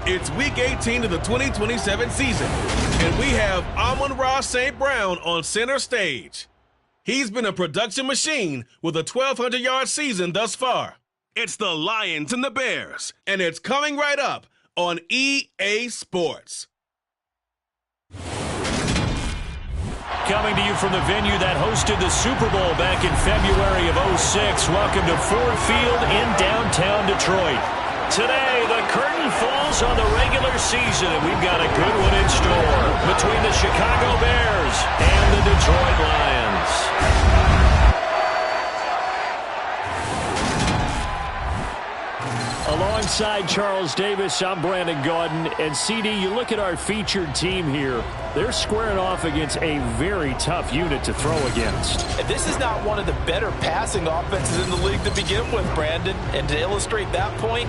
It's Week 18 of the 2027 season, and we have Amon-Ra St. Brown on center stage. He's been a production machine with a 1,200-yard season thus far. It's the Lions and the Bears, and it's coming right up on EA Sports. Coming to you from the venue that hosted the Super Bowl back in February of '06. Welcome to Ford Field in downtown Detroit. Today, the curtain falls on the regular season, and we've got a good one in store between the Chicago Bears and the Detroit Lions. Alongside Charles Davis, I'm Brandon Gaudin. And CD, you look at our featured team here. They're squaring off against a very tough unit to throw against. And this is not one of the better passing offenses in the league to begin with, Brandon. And to illustrate that point,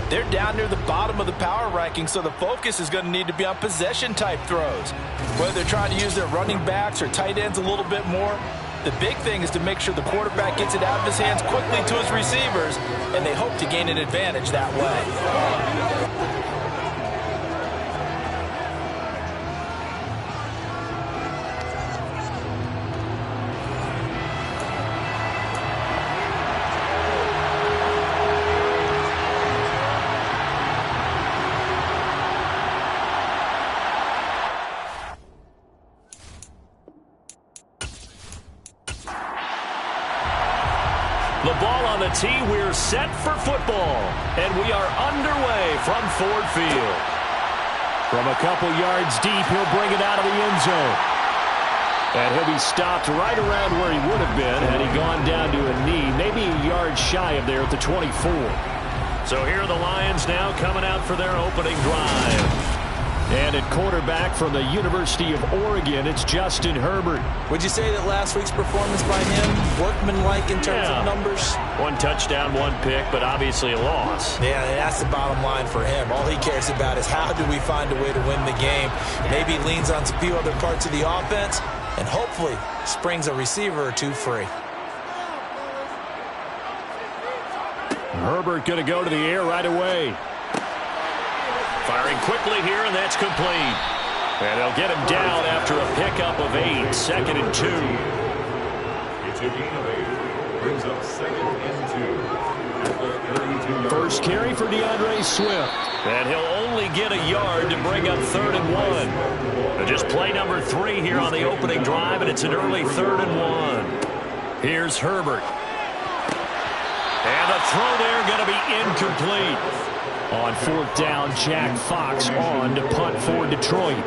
they're down near the bottom of the power ranking, so the focus is going to need to be on possession-type throws. Whether they're trying to use their running backs or tight ends a little bit more, the big thing is to make sure the quarterback gets it out of his hands quickly to his receivers, and they hope to gain an advantage that way. The ball on the tee, we're set for football, and we are underway from Ford Field. From a couple yards deep, he'll bring it out of the end zone. And he'll be stopped right around where he would have been had he gone down to a knee, maybe a yard shy of there at the 24. So here are the Lions now coming out for their opening drive. And at quarterback from the University of Oregon, it's Justin Herbert. Would you say that last week's performance by him, workmanlike in terms of numbers? One touchdown, one pick, but obviously a loss. Yeah, that's the bottom line for him. All he cares about is how do we find a way to win the game. Maybe leans on a few other parts of the offense, and hopefully springs a receiver or two free. Herbert going to go to the air right away. Firing quickly here, and that's complete. And they'll get him down after a pickup of 8, 2nd and 2. It's a gain of 8. Brings up 2nd and 2. First carry for DeAndre Swift. And he'll only get a yard to bring up 3rd and 1. And just play number 3 here on the opening drive, and it's an early 3rd and 1. Here's Herbert. And the throw there going to be incomplete. On 4th down, Jack Fox on to punt for Detroit.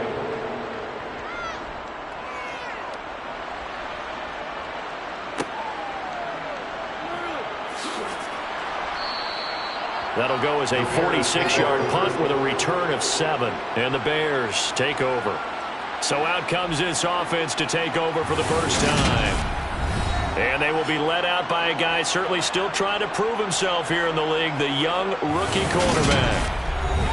That'll go as a 46-yard punt with a return of 7. And the Bears take over. So out comes this offense to take over for the first time. And they will be led out by a guy certainly still trying to prove himself here in the league, the young rookie quarterback.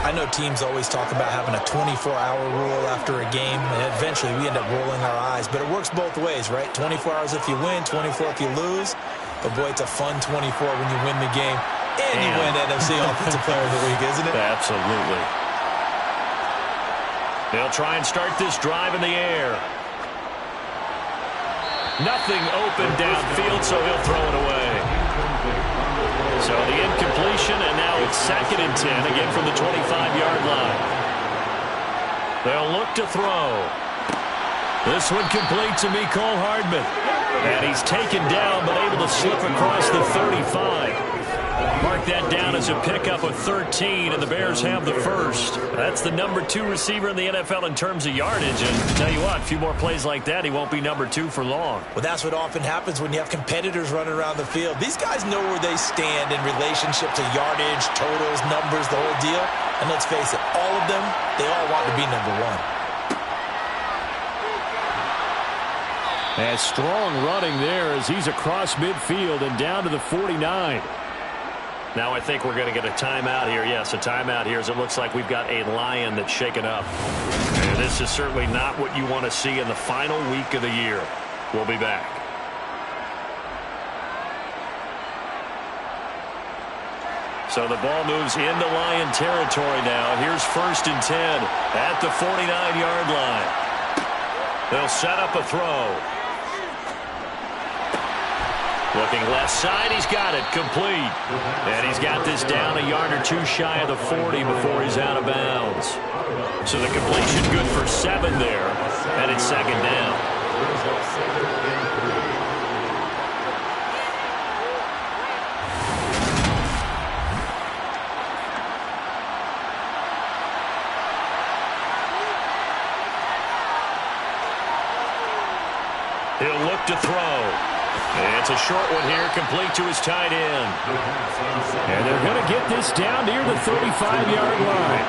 I know teams always talk about having a 24-hour rule after a game, and eventually we end up rolling our eyes. But it works both ways, right? 24 hours if you win, 24 if you lose. But, boy, it's a fun 24 when you win the game. And you win NFC Offensive Player of the Week, isn't it? Absolutely. They'll try and start this drive in the air. Nothing open downfield, so he'll throw it away. So the incompletion, and now it's 2nd and 10, again from the 25-yard line. They'll look to throw. This one complete to Mecole Hardman. And he's taken down, but able to slip across the 35. Mark that down as a pickup of 13, and the Bears have the first. That's the number 2 receiver in the NFL in terms of yardage. And tell you what, a few more plays like that, he won't be number 2 for long. Well, that's what often happens when you have competitors running around the field. These guys know where they stand in relationship to yardage, totals, numbers, the whole deal. And let's face it, all of them, they all want to be number 1. And strong running there as he's across midfield and down to the 49. Now I think we're going to get a timeout here. Yes, a timeout here as it looks like we've got a Lion that's shaken up. And this is certainly not what you want to see in the final week of the year. We'll be back. So the ball moves into Lion territory now. Here's 1st and 10 at the 49-yard line. They'll set up a throw. Looking left side, he's got it, complete. And he's got this down a yard or two shy of the 40 before he's out of bounds. So the completion good for 7 there, and it's 2nd down. He'll look to throw. It's a short one here, complete to his tight end. And they're going to get this down near the 35-yard line.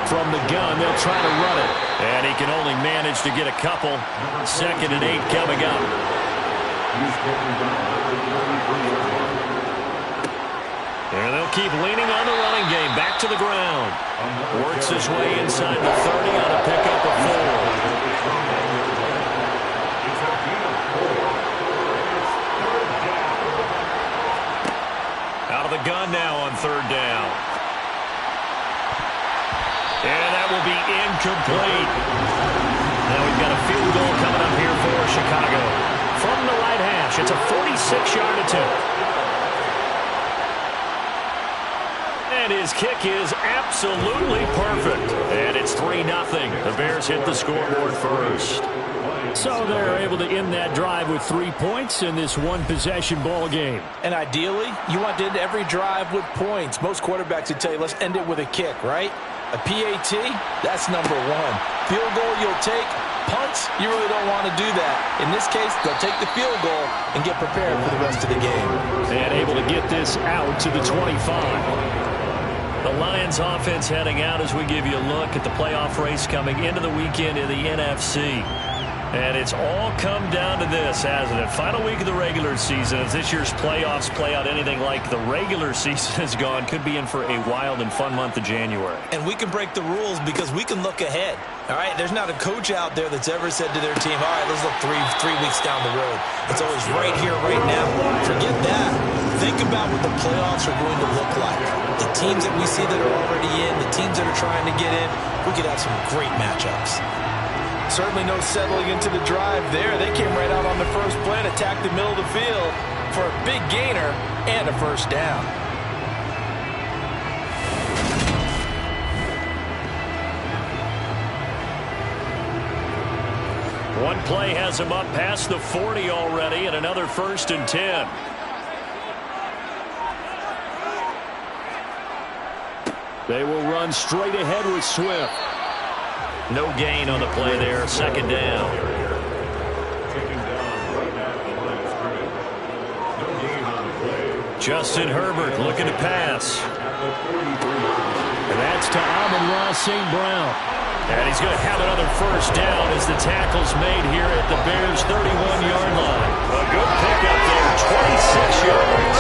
From the gun, they'll try to run it. And he can only manage to get a couple. 2nd and 8 coming up. And they'll keep leaning on the running game. Back to the ground. Works his way inside the 30 on a pickup of 4. Out of the gun now on 3rd down. And that will be incomplete. Now we've got a field goal coming up here for Chicago. From the right hash, it's a 46-yard attempt. And his kick is absolutely perfect. And it's 3-0. The Bears hit the scoreboard first. So they're able to end that drive with 3 points in this one-possession ball game. And ideally, you want to end every drive with points. Most quarterbacks would tell you, let's end it with a kick, right? A PAT, that's number 1. Field goal you'll take. Punts, you really don't want to do that. In this case, they'll take the field goal and get prepared for the rest of the game. And able to get this out to the 25. The Lions offense heading out as we give you a look at the playoff race coming into the weekend in the NFC. And it's all come down to this, hasn't it? Final week of the regular season. As this year's playoffs play out anything like the regular season has gone, could be in for a wild and fun month of January. And we can break the rules because we can look ahead. All right, there's not a coach out there that's ever said to their team, all right, let's look three weeks down the road. It's always right here, right now. Forget that. Think about what the playoffs are going to look like. The teams that we see that are already in, the teams that are trying to get in, we could have some great matchups. Certainly no settling into the drive there. They came right out on the first play and attacked the middle of the field for a big gainer and a 1st down. One play has him up past the 40 already, and another 1st and 10. They will run straight ahead with Swift. No gain on the play there, 2nd down. Justin Herbert looking to pass. And that's to Amon-Ra St. Brown. And he's going to have another 1st down as the tackle's made here at the Bears' 31-yard line. A good pickup there, 26 yards.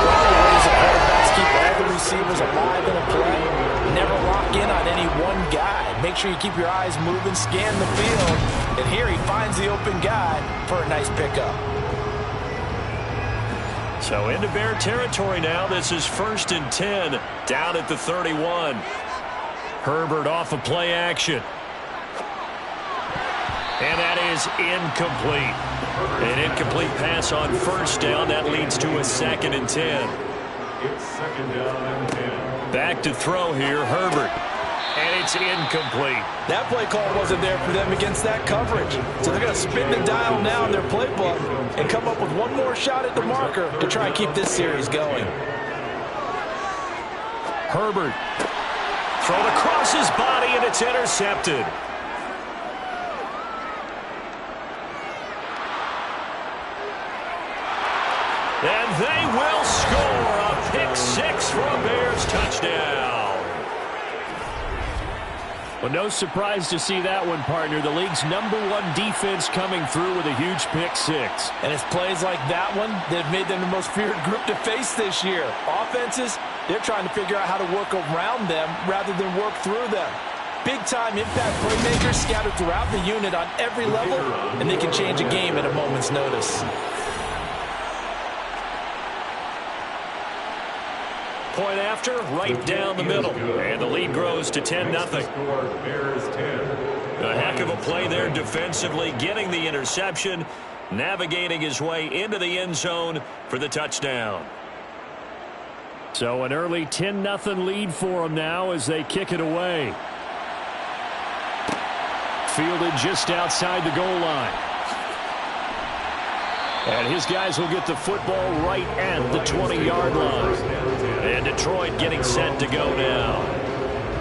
One of the ways the quarterbacks keep all the receivers alive in a play, never lock in on any one guy. Make sure you keep your eyes moving, scan the field, and here he finds the open guy for a nice pickup. So into Bear territory now. This is 1st and 10 down at the 31. Herbert off of play action. And that is incomplete. An incomplete pass on 1st down. That leads to a 2nd and 10. It's 2nd down and 10. Back to throw here, Herbert. And it's incomplete. That play call wasn't there for them against that coverage. So they're going to spin the dial now in their playbook and come up with one more shot at the marker to try and keep this series going. Herbert. Thrown across his body, and it's intercepted. And they will score a pick-6 for a Bears touchdown. Well, no surprise to see that one, partner. The league's #1 defense coming through with a huge pick-6. And it's plays like that one that have made them the most feared group to face this year. Offenses, they're trying to figure out how to work around them rather than work through them. Big-time impact playmakers scattered throughout the unit on every level, and they can change a game at a moment's notice. point after, right down the middle. And the lead grows to 10-0. A heck of a play there defensively, getting the interception, navigating his way into the end zone for the touchdown. So an early 10-0 lead for them now as they kick it away. Fielded just outside the goal line. And his guys will get the football right at the 20-yard line. And Detroit getting set to go now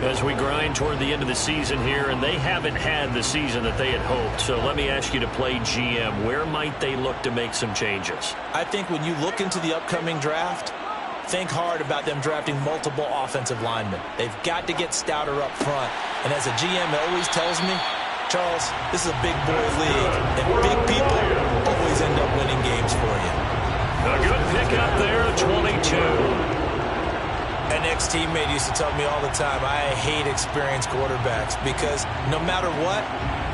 as we grind toward the end of the season here, and they haven't had the season that they had hoped. So let me ask you to play GM. Where might they look to make some changes? I think when you look into the upcoming draft, think hard about them drafting multiple offensive linemen. They've got to get stouter up front. And as a GM always tells me, Charles, this is a big boy league, and big people always end up winning games for you. A good pickup there, 22. An ex-teammate used to tell me all the time, I hate experienced quarterbacks because no matter what,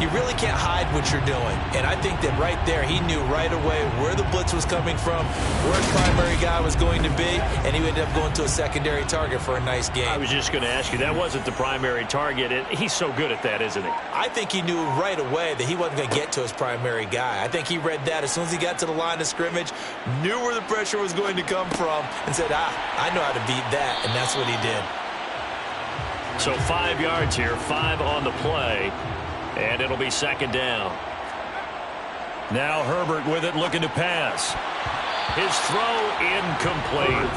you really can't hide what you're doing. And I think that right there, he knew right away where the blitz was coming from, where his primary guy was going to be, and he ended up going to a secondary target for a nice game. I was just going to ask you, that wasn't the primary target, and he's so good at that, isn't he? I think he knew right away that he wasn't going to get to his primary guy. I think he read that as soon as he got to the line of scrimmage, knew where the pressure was going to come from, and said, I know how to beat that, and that's what he did. So 5 yards here, 5 on the play. And it'll be second down. Now Herbert with it, looking to pass. His throw incomplete.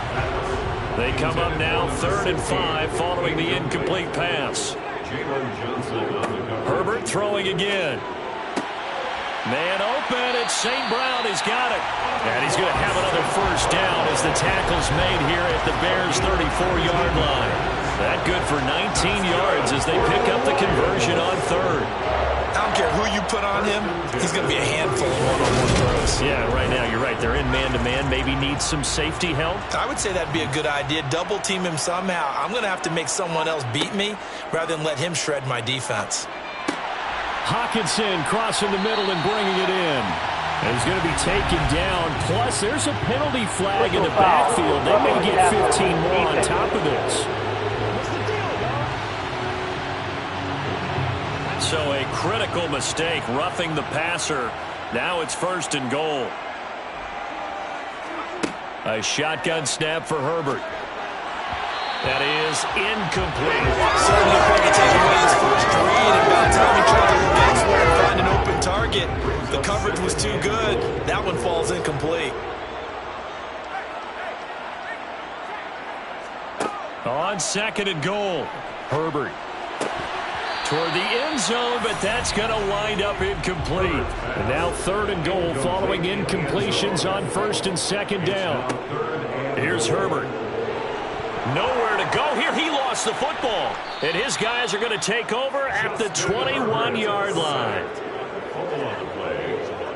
They come up now 3rd and 5 following the incomplete pass. Herbert throwing again. Man open, it's St. Brown. He's got it. And he's going to have another first down as the tackle's made here at the Bears' 34-yard line. That good for 19 yards as they pick up the conversion on 3rd. I don't care who you put on him. He's going to be a handful of one-on-one throws. Yeah, right now you're right. They're in man-to-man. Maybe need some safety help. I would say that'd be a good idea. Double team him somehow. I'm going to have to make someone else beat me rather than let him shred my defense. Hawkinson crossing the middle and bringing it in. And he's going to be taken down. Plus, there's a penalty flag in the backfield. They may get 15 more on top of this. So a critical mistake, roughing the passer. Now it's 1st and goal. A shotgun snap for Herbert. That is incomplete. Certainly going to take away his first read, and by the time he tried to look elsewhere and find an open target, the coverage was too good. That one falls incomplete. On 2nd and goal, Herbert toward the end zone, but that's going to wind up incomplete. And now 3rd and goal following incompletions on 1st and 2nd down. Here's Herbert. Nowhere to go here. He lost the football. And his guys are going to take over at the 21-yard line.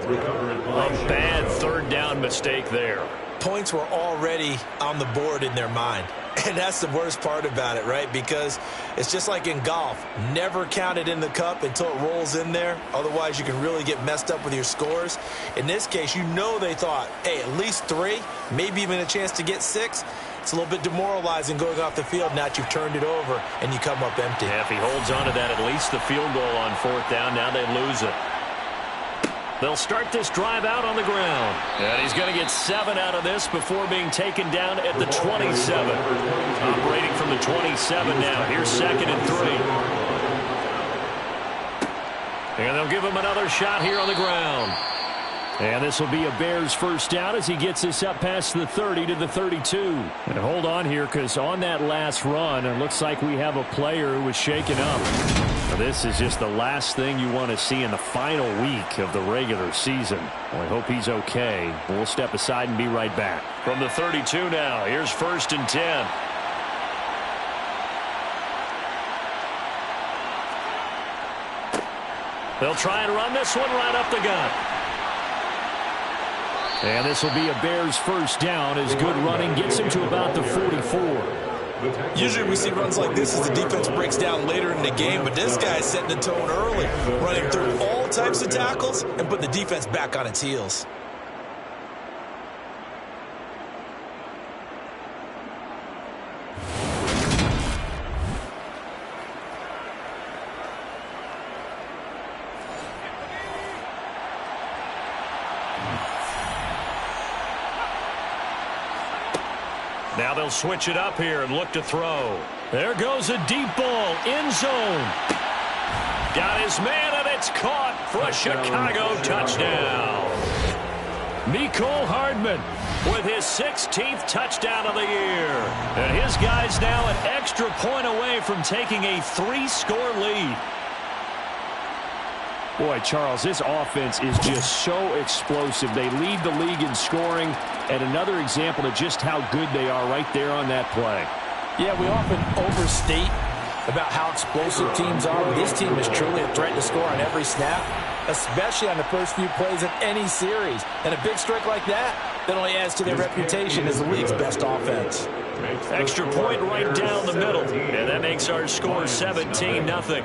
A bad 3rd down mistake there. Points were already on the board in their mind. And that's the worst part about it, right? Because it's just like in golf. Never count it in the cup until it rolls in there. Otherwise, you can really get messed up with your scores. In this case, you know they thought, hey, at least 3, maybe even a chance to get 6. It's a little bit demoralizing going off the field now that you've turned it over and you come up empty. Yeah, if he holds on to that, at least the field goal on 4th down. Now they lose it. They'll start this drive out on the ground. And he's going to get 7 out of this before being taken down at the 27. Operating from the 27 now. Here's 2nd and 3. And they'll give him another shot here on the ground. And this will be a Bears first down as he gets this up past the 30 to the 32. And hold on here, because on that last run, it looks like we have a player who was shaken up. Now, this is just the last thing you want to see in the final week of the regular season. Well, I hope he's okay. We'll step aside and be right back. From the 32 now, here's 1st and 10. They'll try and run this one right up the gut. And this will be a Bears first down as good running gets him to about the 44. Usually we see runs like this as the defense breaks down later in the game, but this guy's setting the tone early, running through all types of tackles and putting the defense back on its heels. Now they'll switch it up here and look to throw. There goes a deep ball, end zone. Got his man, and it's caught for a Chicago touchdown. Mecole Hardman with his 16th touchdown of the year. And his guy's now an extra point away from taking a 3-score lead. Boy, Charles, this offense is just so explosive. They lead the league in scoring, and another example of just how good they are right there on that play. Yeah, we often overstate about how explosive teams are. But this team is truly a threat to score on every snap, especially on the first few plays of any series. And a big streak like that only adds to their reputation as the league's best offense. Extra point right down the middle, and that makes our score 17-0.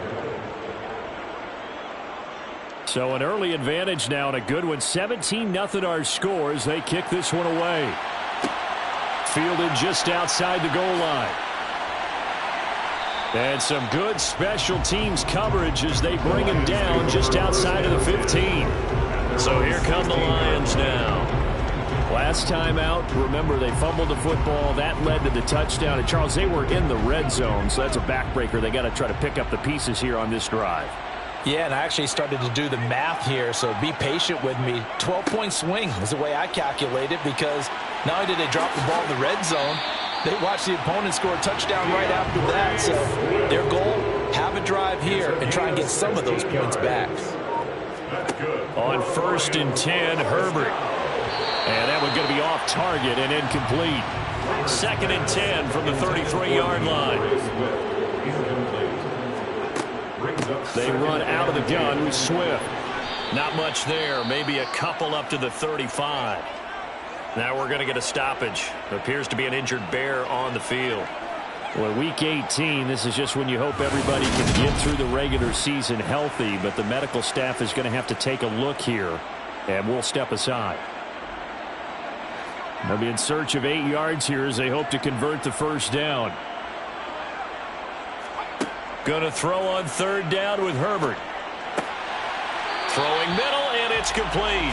So an early advantage now and a good one. 17-0 our score as they kick this one away. Fielded just outside the goal line. And some good special teams coverage as they bring him down just outside of the 15. So here come the Lions now. Last time out, remember, they fumbled the football. That led to the touchdown. And, Charles, they were in the red zone, so that's a backbreaker. They got to try to pick up the pieces here on this drive. Yeah, and I actually started to do the math here, so be patient with me. 12-point swing is the way I calculate it, because not only did they drop the ball in the red zone, they watched the opponent score a touchdown right after that. So their goal, have a drive here and try and get some of those points back. On 1st and 10, Herbert. And that one's going to be off target and incomplete. 2nd and 10 from the 33-yard line. They run out of the gun with Swift. Not much there. Maybe a couple up to the 35. Now we're going to get a stoppage. Appears to be an injured Bear on the field. Well, week 18, this is just when you hope everybody can get through the regular season healthy, but the medical staff is going to have to take a look here, and we'll step aside. They'll be in search of 8 yards here as they hope to convert the first down. Going to throw on 3rd down with Herbert. Throwing middle, and it's complete.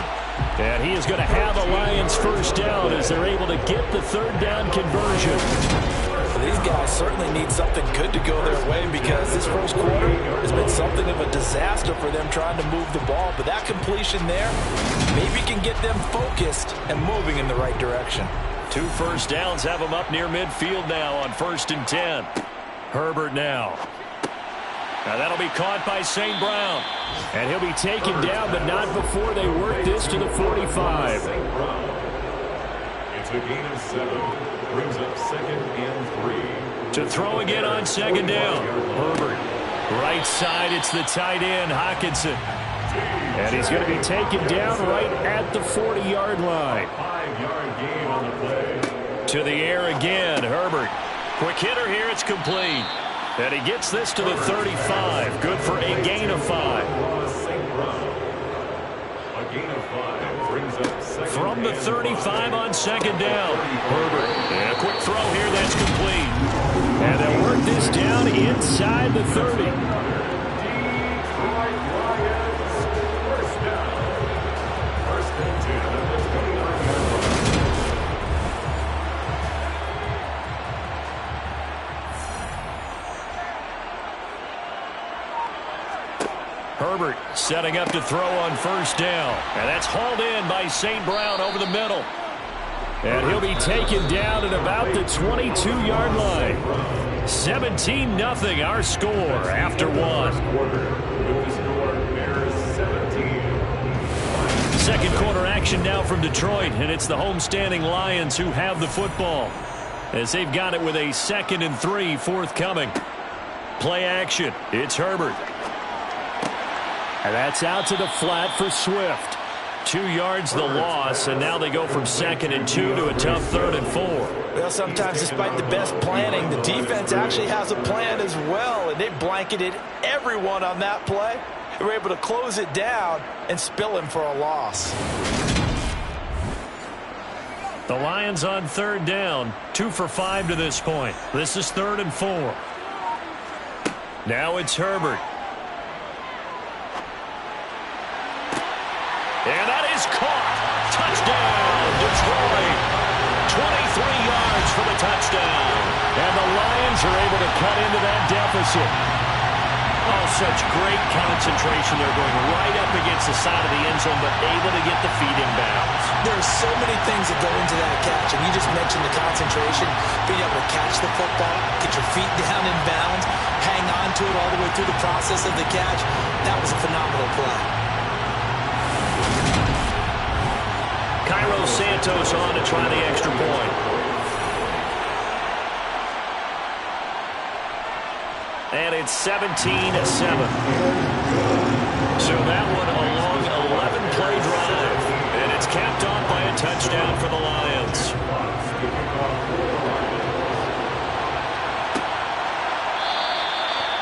And he is going to have a Lions first down as they're able to get the 3rd down conversion. Well, these guys certainly need something good to go their way, because this first quarter has been something of a disaster for them trying to move the ball. But that completion there maybe can get them focused and moving in the right direction. 2 first downs have them up near midfield now on 1st and 10. Herbert now. Now that'll be caught by St. Brown. And he'll be taken down, but not before they work this to the 45. It's a gain of 7. Brings up 2nd and 3. To throw again on 2nd down. Herbert. Right side, it's the tight end, Hockenson. And he's going to be taken down right at the 40-yard line. 5-yard gain on the play. To the air again, Herbert. Quick hitter here, it's complete. And he gets this to the 35. Good for a gain of 5. A gain of 5 brings up 2nd From the 35 on 2nd down. Herbert. And a quick throw here, that's complete. And they'll work this down inside the 30. Herbert setting up to throw on 1st down. And that's hauled in by St. Brown over the middle. And he'll be taken down at about the 22-yard line. 17-0 our score after 1. Second quarter action now from Detroit, and it's the homestanding Lions who have the football as they've got it with a 2nd and 3 forthcoming. Play action. It's Herbert. And that's out to the flat for Swift. 2 yards the loss, and now they go from 2nd and 2 to a tough 3rd and 4. Well, sometimes despite the best planning, the defense actually has a plan as well, and they blanketed everyone on that play. They were able to close it down and spill him for a loss. The Lions on third down, 2 for 5 to this point. This is 3rd and 4. Now it's Herbert. And that is caught. Touchdown, Detroit. 23 yards for the touchdown. And the Lions are able to cut into that deficit. Oh, such great concentration. They're going right up against the side of the end zone, but able to get the feet in bounds. There's so many things that go into that catch, and you just mentioned the concentration, being able to catch the football, get your feet down in bounds, hang on to it all the way through the process of the catch. That was a phenomenal play. Cairo Santos on to try the extra point. And it's 17-7. So that one a long 11-play drive. And it's capped off by a touchdown for the Lions.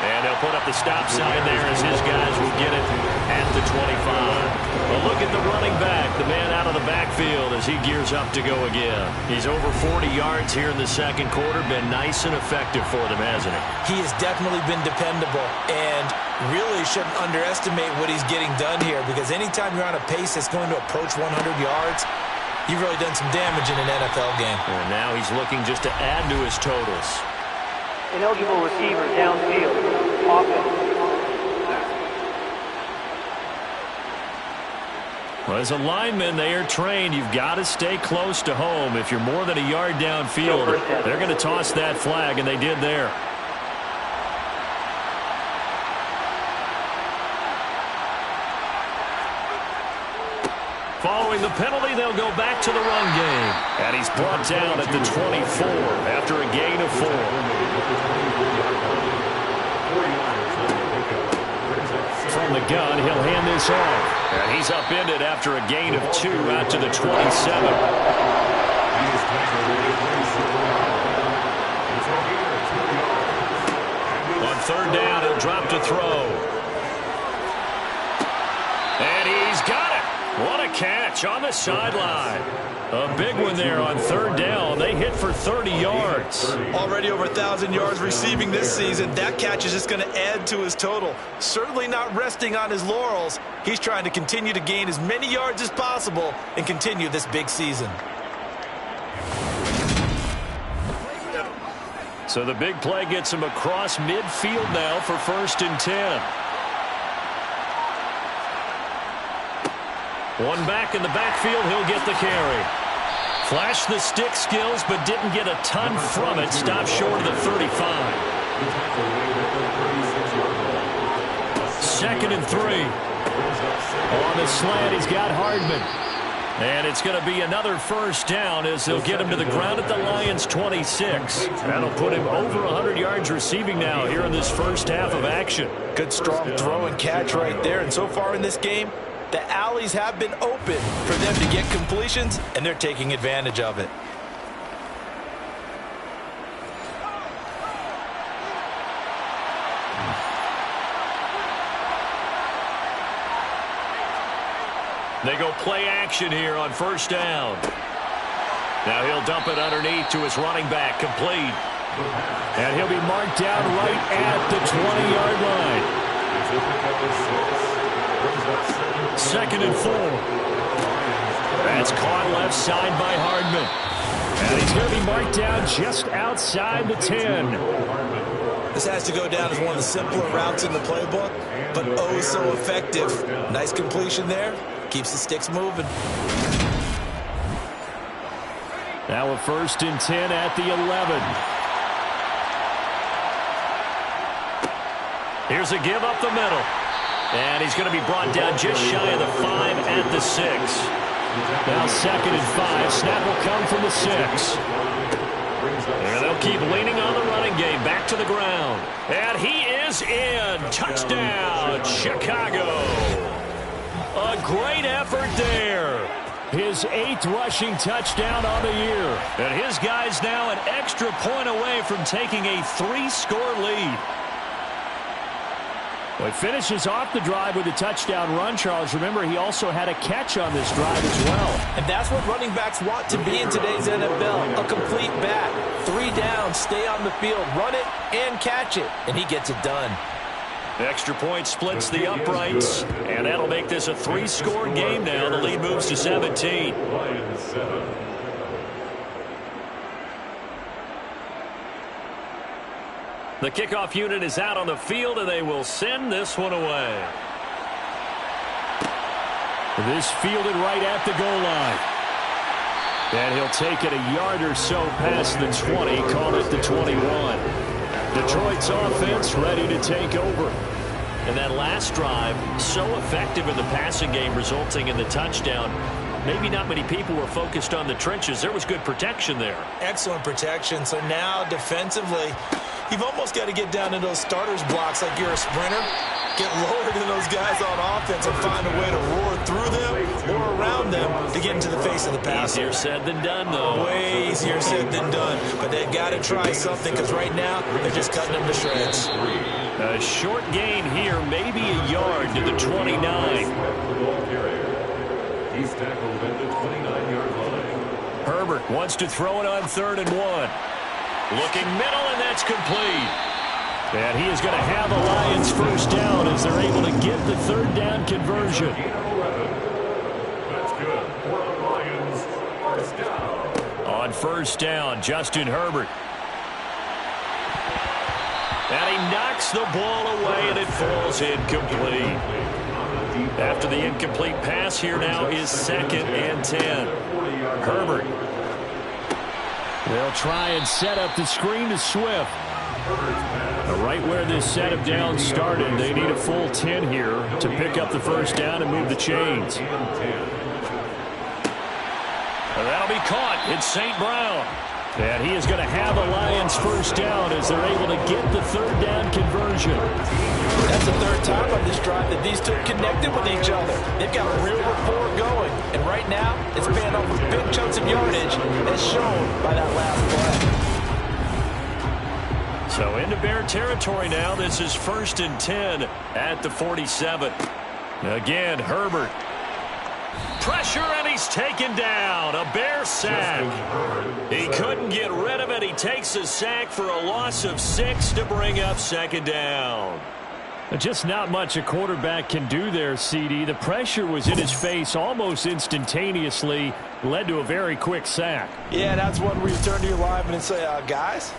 And they'll put up the stop sign there as his guys will get it at the 25. Well, look at the running back, the man out of the backfield as he gears up to go again. He's over 40 yards here in the second quarter. Been nice and effective for them, hasn't he? He has definitely been dependable and really shouldn't underestimate what he's getting done here, because anytime you're on a pace that's going to approach 100 yards, you've really done some damage in an NFL game. And now he's looking just to add to his totals. Ineligible receiver downfield. Offense. Well, as a lineman, they are trained. You've got to stay close to home. If you're more than a yard downfield, they're going to toss that flag, and they did there. Following the penalty, they'll go back to the run game. And he's brought down at the 24 after a gain of 4. From the gun, he'll hand this off. And he's upended after a gain of 2 out to the 27. On third down, he'll drop to throw. And he's got it. What a catch on the sideline. A big one there on third down. They hit for 30 yards. Already over 1,000 yards receiving this season. That catch is just going to add to his total. Certainly not resting on his laurels. He's trying to continue to gain as many yards as possible and continue this big season. So the big play gets him across midfield now for 1st and 10. One back in the backfield, he'll get the carry. Flashed the stick skills, but didn't get a ton from it. Stopped short of the 35. 2nd and 3. On the slant, he's got Hardman. And it's going to be another first down as they'll get him to the ground at the Lions' 26. That'll put him over 100 yards receiving now here in this first half of action. Good, strong throw and catch right there. And so far in this game, the alleys have been open for them to get completions, and they're taking advantage of it. They go play action here on first down. Now he'll dump it underneath to his running back, complete. And he'll be marked down right at the 20-yard line. 2nd and 4. That's caught left side by Hardman. And he's going to be marked down just outside the 10. This has to go down as one of the simpler routes in the playbook, but oh so effective. Nice completion there. Keeps the sticks moving. Now a 1st and 10 at the 11. Here's a give up the middle. And he's going to be brought down just shy of the 5 at the 6. Now 2nd and 5. Snap will come from the 6. And they'll keep leaning on the running game. Back to the ground. And he is in. Touchdown, Chicago. A great effort there. His 8th rushing touchdown on the year. And his guys now an extra point away from taking a 3-score lead. Well, he finishes off the drive with a touchdown run, Charles. Remember, he also had a catch on this drive as well. And that's what running backs want to be in today's NFL, a complete back. 3 downs, stay on the field, run it, and catch it, and he gets it done. The extra point splits the uprights, and that'll make this a 3-score game now. The lead moves to 17. Lions 7. The kickoff unit is out on the field, and they will send this one away. This fielded right at the goal line. And he'll take it a yard or so past the 20, call it the 21. Detroit's offense ready to take over. And that last drive, so effective in the passing game, resulting in the touchdown. Maybe not many people were focused on the trenches. There was good protection there. Excellent protection. So now defensively, you've almost got to get down in those starters blocks like you're a sprinter. Get lower than those guys on offense and find a way to roar through them or around them to get into the face of the passer. Easier said than done, though. Way easier said than done. But they've got to try something because right now they're just cutting them to shreds. A short gain here, maybe a yard to the 29. He's tackled at the 29-yard line. Herbert wants to throw it on 3rd and 1. Looking middle, and that's complete. And he is going to have a Lions first down as they're able to get the 3rd down conversion. That's good for the Lions. First down. On first down, Justin Herbert. And he knocks the ball away, and it falls incomplete. After the incomplete pass, here now is 2nd and 10. Herbert. They'll try and set up the screen to Swift. Right where this set of downs started, they need a full 10 here to pick up the first down and move the chains. And that'll be caught. It's St. Brown. And he is going to have a Lions first down as they're able to get the 3rd down conversion. That's the 3rd time on this drive that these two connected with each other. They've got real rapport going. And right now, it's paying off with big chunks of yardage as shown by that last play. So into Bear territory now. This is 1st and 10 at the 47. Again, Herbert. Pressure, and he's taken down. A Bear sack. He couldn't get rid of it. He takes a sack for a loss of 6 to bring up 2nd down. Just not much a quarterback can do there, CD. The pressure was in his face almost instantaneously. Led to a very quick sack. Yeah, that's one where you turn to your lineman and say, guys,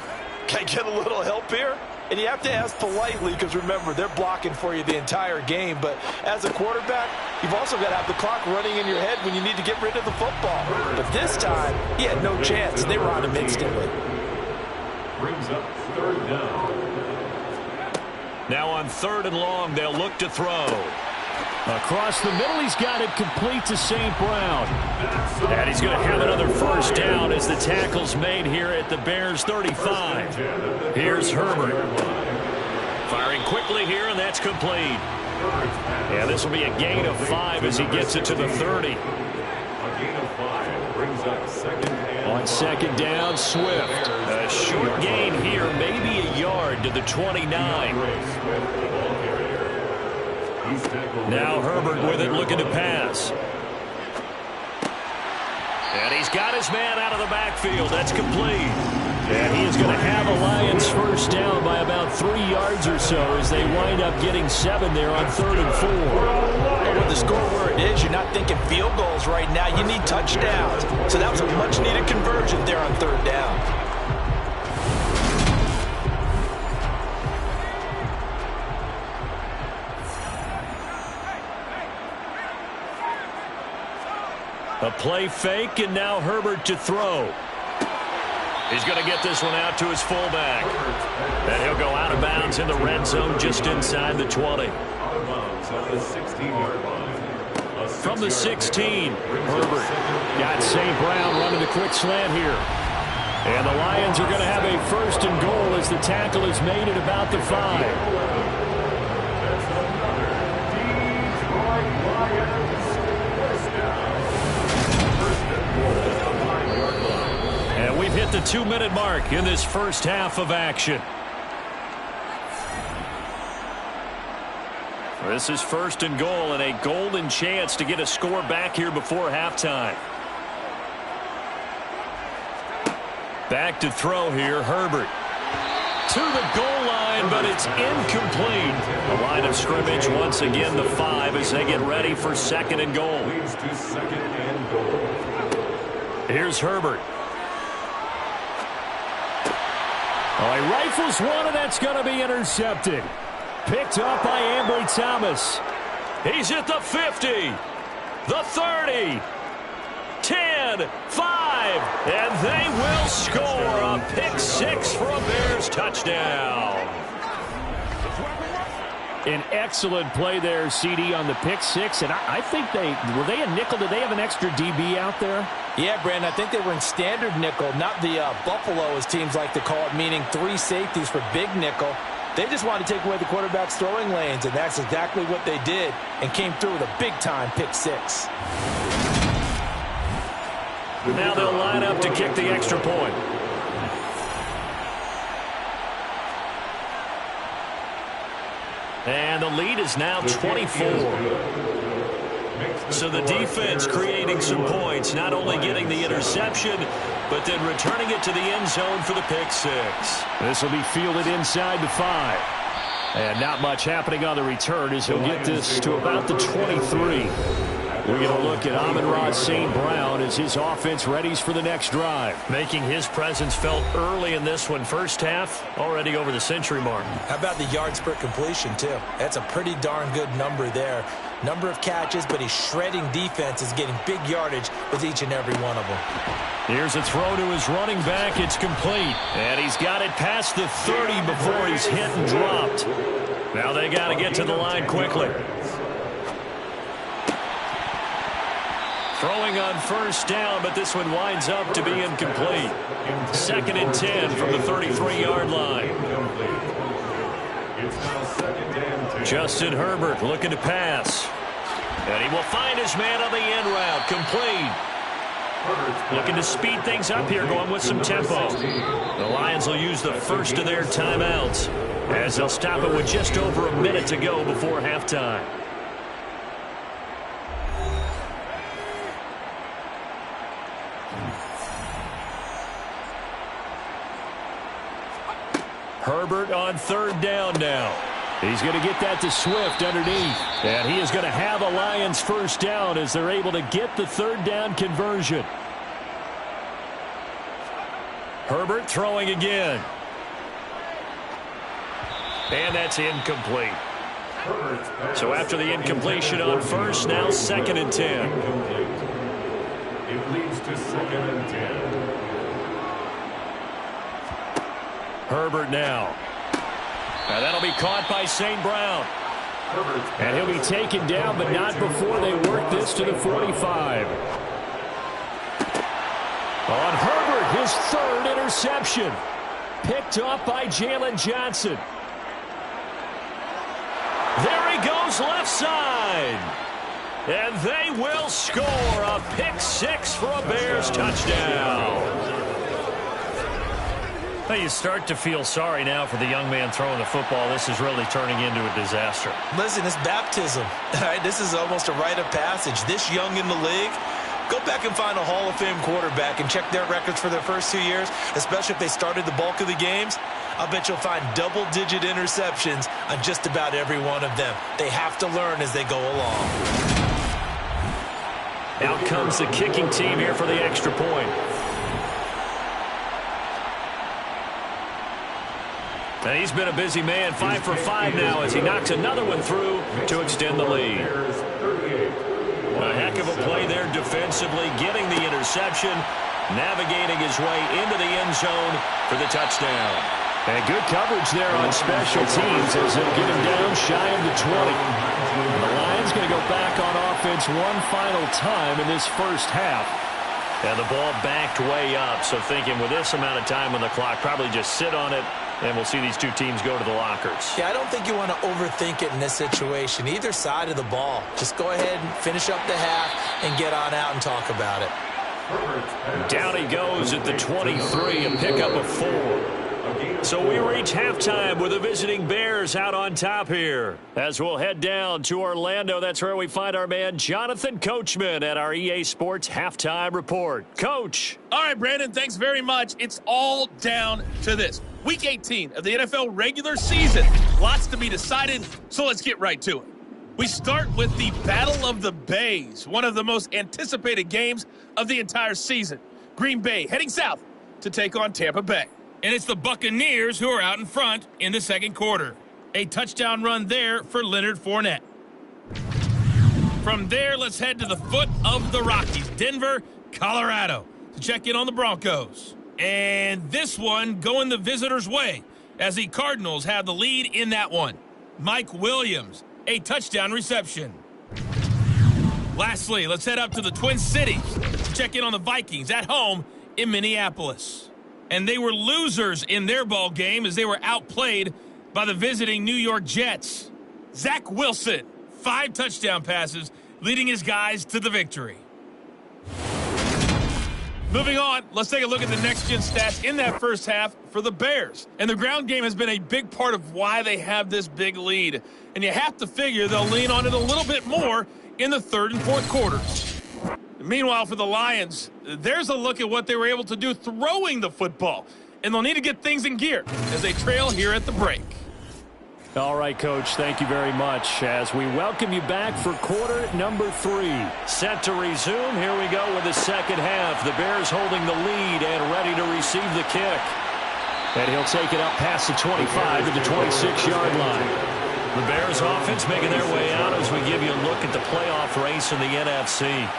can I get a little help here? And you have to ask politely because, remember, they're blocking for you the entire game. But as a quarterback, you've also got to have the clock running in your head when you need to get rid of the football. But this time, he had no chance. They were on him instantly. Brings up 3rd down. Now on 3rd and long, they'll look to throw. Across the middle, he's got it complete to St. Brown. And he's going to have another first down as the tackle's made here at the Bears 35. Here's Herbert. Firing quickly here, and that's complete. Yeah, this will be a gain of 5 as he gets it to the 30. A gain of 5 brings up 2nd and On 2nd down, Swift. A short gain here, maybe a yard to the 29. Now Herbert with it, looking to pass. And he's got his man out of the backfield. That's complete. And he is going to have a Lions first down by about 3 yards or so as they wind up getting 7 there on 3rd and 4. But with the score where it is, you're not thinking field goals right now. You need touchdowns. So that was a much-needed conversion there on 3rd down. A play fake, and now Herbert to throw. He's going to get this one out to his fullback. And he'll go out of bounds in the red zone just inside the 20. Out of bounds at the 16-yard line. From the 16, Herbert got St. Brown running the quick slant here. And the Lions are going to have a 1st and goal as the tackle is made at about the 5. And we've hit the 2-minute mark in this first half of action. This is 1st and goal and a golden chance to get a score back here before halftime. Back to throw here, Herbert. To the goal line, but it's incomplete. The line of scrimmage once again the 5 as they get ready for 2nd and goal. Here's Herbert. Oh, he rifles one, and that's going to be intercepted. Picked up by Ambry Thomas. He's at the 50, the 30, 10, 5, and they will score a pick 6 for a Bears touchdown. An excellent play there, CD, on the pick 6, and I think were they a nickel? Did they have an extra DB out there? Yeah, Brandon, I think they were in standard nickel, not the Buffalo, as teams like to call it, meaning 3 safeties for big nickel. They just wanted to take away the quarterback's throwing lanes, and that's exactly what they did, and came through with a big-time pick 6. Now they'll line up to kick the extra point. And the lead is now 24. So the defense creating some points, not only getting the interception, but then returning it to the end zone for the pick 6. This will be fielded inside the 5. And not much happening on the return as he'll get this to about the 23. We're going to look at Amon-Ra St. Brown as his offense readies for the next drive. Making his presence felt early in this one. First half, already over the century mark. How about the yards per completion, too? That's a pretty darn good number there. Number of catches, but he's shredding defenses, getting big yardage with each and every one of them. Here's a throw to his running back. It's complete. And he's got it past the 30 before he's hit and dropped. Now they got to get to the line quickly. Throwing on 1st down, but this one winds up to be incomplete. 2nd and 10 from the 33-yard line. Justin Herbert looking to pass. And he will find his man on the end route. Complete. Looking to speed things up here, going with some tempo. The Lions will use the first of their timeouts as they'll stop it with just over a minute to go before halftime. Herbert on 3rd down now. He's going to get that to Swift underneath. And he is going to have a Lions 1st down as they're able to get the 3rd down conversion. Herbert throwing again. And that's incomplete. So after the incompletion on 1st, now 2nd and 10. It leads to 2nd and 10. Herbert now. Now that'll be caught by St. Brown. And he'll be taken down, but not before they work this to the 45. On Herbert, his 3rd interception. Picked up by Jalen Johnson. There he goes left side. And they will score a pick 6 for a Bears touchdown. Well, you start to feel sorry now for the young man throwing the football. This is really turning into a disaster. Listen, it's baptism. All right, this is almost a rite of passage. This young in the league, go back and find a Hall of Fame quarterback and check their records for their first 2 years, especially if they started the bulk of the games. I'll bet you'll find double-digit interceptions on just about every one of them. They have to learn as they go along. Out comes the kicking team here for the extra point. And he's been a busy man, 5 for 5 now as he knocks another one through to extend the lead. A heck of a play there defensively, getting the interception, navigating his way into the end zone for the touchdown. And good coverage there on special teams as they'll get him down shy of the 20. The Lions going to go back on offense one final time in this 1st half. And the ball backed way up, so thinking with this amount of time on the clock, probably just sit on it, and we'll see these two teams go to the lockers. Yeah, I don't think you want to overthink it in this situation. Either side of the ball. Just go ahead and finish up the half and get on out and talk about it. Down he goes at the 23, a pickup of 4. So we reach halftime with the visiting Bears out on top here. As we'll head down to Orlando, that's where we find our man Jonathan Coachman at our EA Sports Halftime Report. Coach. All right, Brandon, thanks very much. It's all down to this. Week 18 of the NFL regular season. Lots to be decided, so let's get right to it. We start with the Battle of the Bays, one of the most anticipated games of the entire season. Green Bay heading south to take on Tampa Bay. And it's the Buccaneers who are out in front in the second quarter. A touchdown run there for Leonard Fournette. From there, let's head to the foot of the Rockies, Denver, Colorado, to check in on the Broncos. And this one going the visitors' way as the Cardinals have the lead in that one. Mike Williams, a touchdown reception. Lastly, let's head up to the Twin Cities to check in on the Vikings at home in Minneapolis. And they were losers in their ball game as they were outplayed by the visiting New York Jets. Zach Wilson, 5 touchdown passes, leading his guys to the victory. Moving on, let's take a look at the next-gen stats in that first half for the Bears. And the ground game has been a big part of why they have this big lead. And you have to figure they'll lean on it a little bit more in the third and fourth quarters. Meanwhile, for the Lions, there's a look at what they were able to do throwing the football. And they'll need to get things in gear as they trail here at the break. All right, Coach, thank you very much as we welcome you back for quarter number 3. Set to resume. Here we go with the second half. The Bears holding the lead and ready to receive the kick. And he'll take it up past the 25 to the 26-yard line. The Bears offense making their way out as we give you a look at the playoff race in the NFC.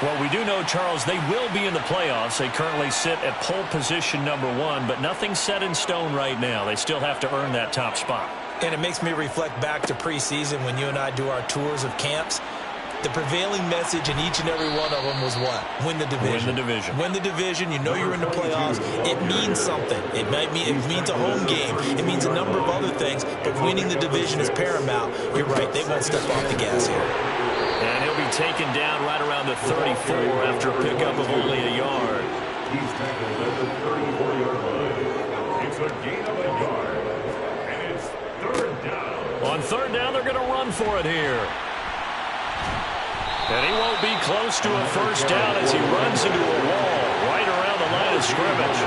Well, we do know, Charles, they will be in the playoffs. They currently sit at pole position number 1, but nothing's set in stone right now. They still have to earn that top spot. And it makes me reflect back to preseason when you and I do our tours of camps. The prevailing message in each and every one of them was what? Win the division. Win the division. Win the division. You know you're in the playoffs. It means something. It means a home game. It means a number of other things, but winning the division is paramount. You're right. They won't step off the gas here. And he'll be taken down right around the 34 after a pickup of only a yard. He's tackled at the 34-yard line. It's a gain of a yard. And it's third down. On third down, they're going to run for it here. And he won't be close to a first down as he runs into a wall right around the line of scrimmage.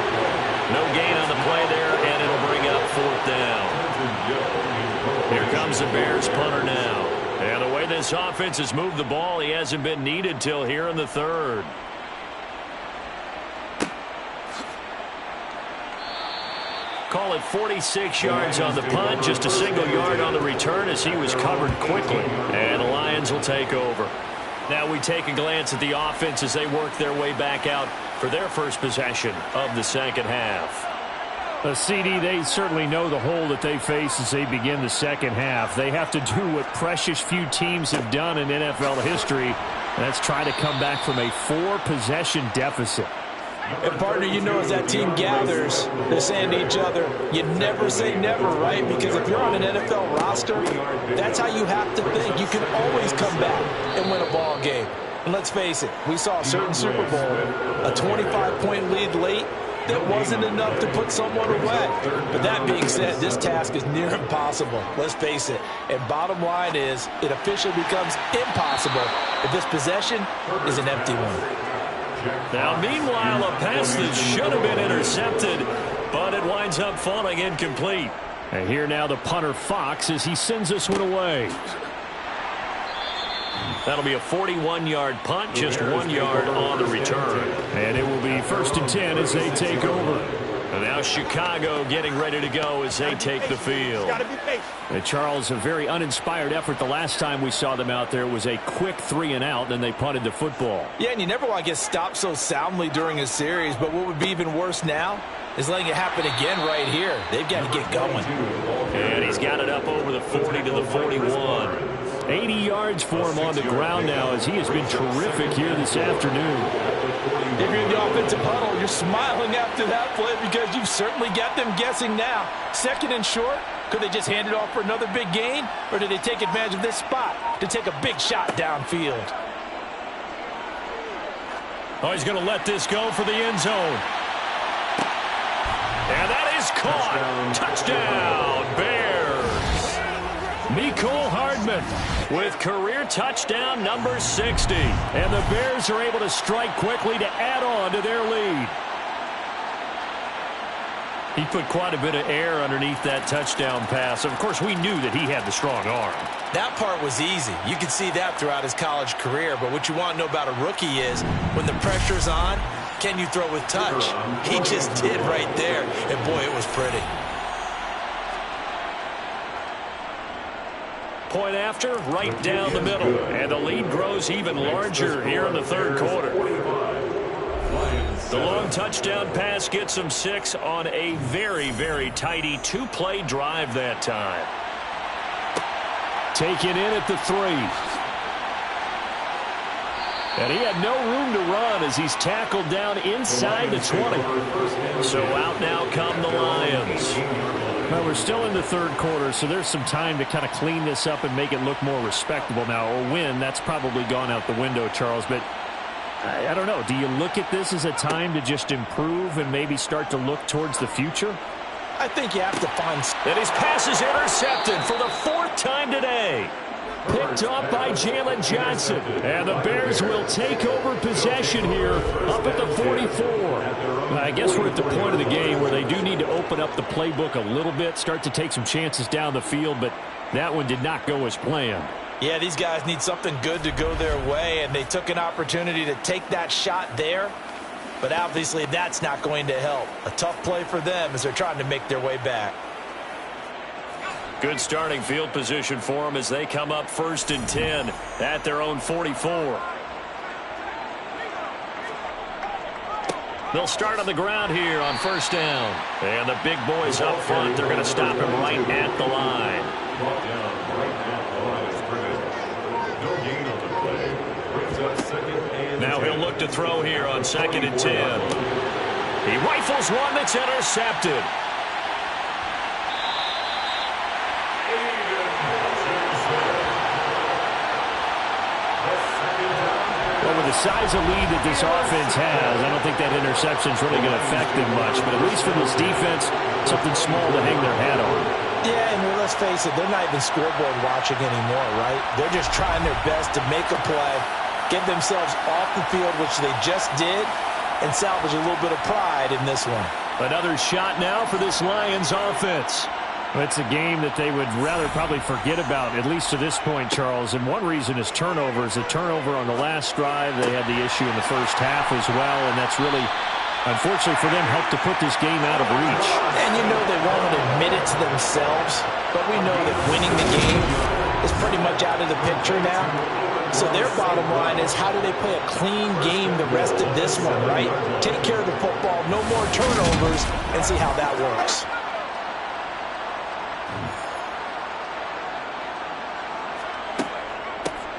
No gain on the play there, and it'll bring up fourth down. Here comes the Bears punter now. And the way this offense has moved the ball, he hasn't been needed till here in the third. Call it 46 yards on the punt, just a single yard on the return as he was covered quickly. And the Lions will take over. Now we take a glance at the offense as they work their way back out for their first possession of the second half. CD, they certainly know the hole that they face as they begin the second half. They have to do what precious few teams have done in NFL history. That's try to come back from a 4-possession deficit. And partner, you know, as that team gathers, they're saying to each other, you never say never, right? Because if you're on an NFL roster, that's how you have to think. You can always come back and win a ball game. And let's face it, we saw a certain Super Bowl, a 25-point lead late, that wasn't enough to put someone away. But that being said, this task is near impossible. Let's face it. And bottom line is, it officially becomes impossible if this possession is an empty one. Now, meanwhile, a pass that should have been intercepted, but it winds up falling incomplete. And here now the punter Fox as he sends this one away. That'll be a 41-yard punt, just 1 yard on the return. And it will be 1st and 10 as they take over. And now Chicago getting ready to go as they take the field. And Charles, a very uninspired effort. The last time we saw them out there was a quick 3-and-out, then they punted the football. Yeah, and you never want to get stopped so soundly during a series, but what would be even worse now is letting it happen again right here. They've got to get going. And he's got it up over the 40 to the 41. 80 yards for him on the ground now as he has been terrific here this afternoon. If you're in the offensive huddle, you're smiling after that play because you've certainly got them guessing now. 2nd and short, could they just hand it off for another big gain, or do they take advantage of this spot to take a big shot downfield? Oh, he's going to let this go for the end zone. And that is caught. Touchdown, Bears. Mecole Hardman with career touchdown number 60. And the Bears are able to strike quickly to add on to their lead. He put quite a bit of air underneath that touchdown pass. Of course, we knew that he had the strong arm. That part was easy. You can see that throughout his college career. But what you want to know about a rookie is when the pressure's on, can you throw with touch? He just did right there. And, boy, it was pretty. Point after, right down the middle. And the lead grows even larger here in the third quarter. The long touchdown pass gets them 6 on a very, very tidy 2-play drive that time. Taken in at the 3. And he had no room to run as he's tackled down inside the 20. So out now come the Lions. Well, we're still in the third quarter, so there's some time to kind of clean this up and make it look more respectable now. Or win, that's probably gone out the window, Charles. But I don't know. Do you look at this as a time to just improve and maybe start to look towards the future? I think you have to find... And his pass is intercepted for the 4th time today. Picked off by Jalen Johnson. And the Bears will take over possession here up at the 44. I guess we're at the point of the game where they do need to open up the playbook a little bit, start to take some chances down the field, but that one did not go as planned. Yeah, these guys need something good to go their way, and they took an opportunity to take that shot there. But obviously that's not going to help. A tough play for them as they're trying to make their way back. Good starting field position for them as they come up 1st and 10 at their own 44. They'll start on the ground here on 1st down. And the big boys up front, they're going to stop him right at the line. Now he'll look to throw here on 2nd and 10. He rifles one that's intercepted. Well, with the size of lead that this offense has, I don't think that interception is really going to affect them much. But at least for this defense, something small to hang their hat on. Yeah, and let's face it, they're not even scoreboard watching anymore, right? They're just trying their best to make a play, get themselves off the field, which they just did, and salvage a little bit of pride in this one. Another shot now for this Lions offense. It's a game that they would rather probably forget about, at least to this point, Charles. And one reason is turnovers. A turnover on the last drive. They had the issue in the first half as well, and that's really, unfortunately for them, helped to put this game out of reach. And you know they won't admit it to themselves, but we know that winning the game is pretty much out of the picture now. So their bottom line is, how do they play a clean game the rest of this one, right? Take care of the football, no more turnovers, and see how that works.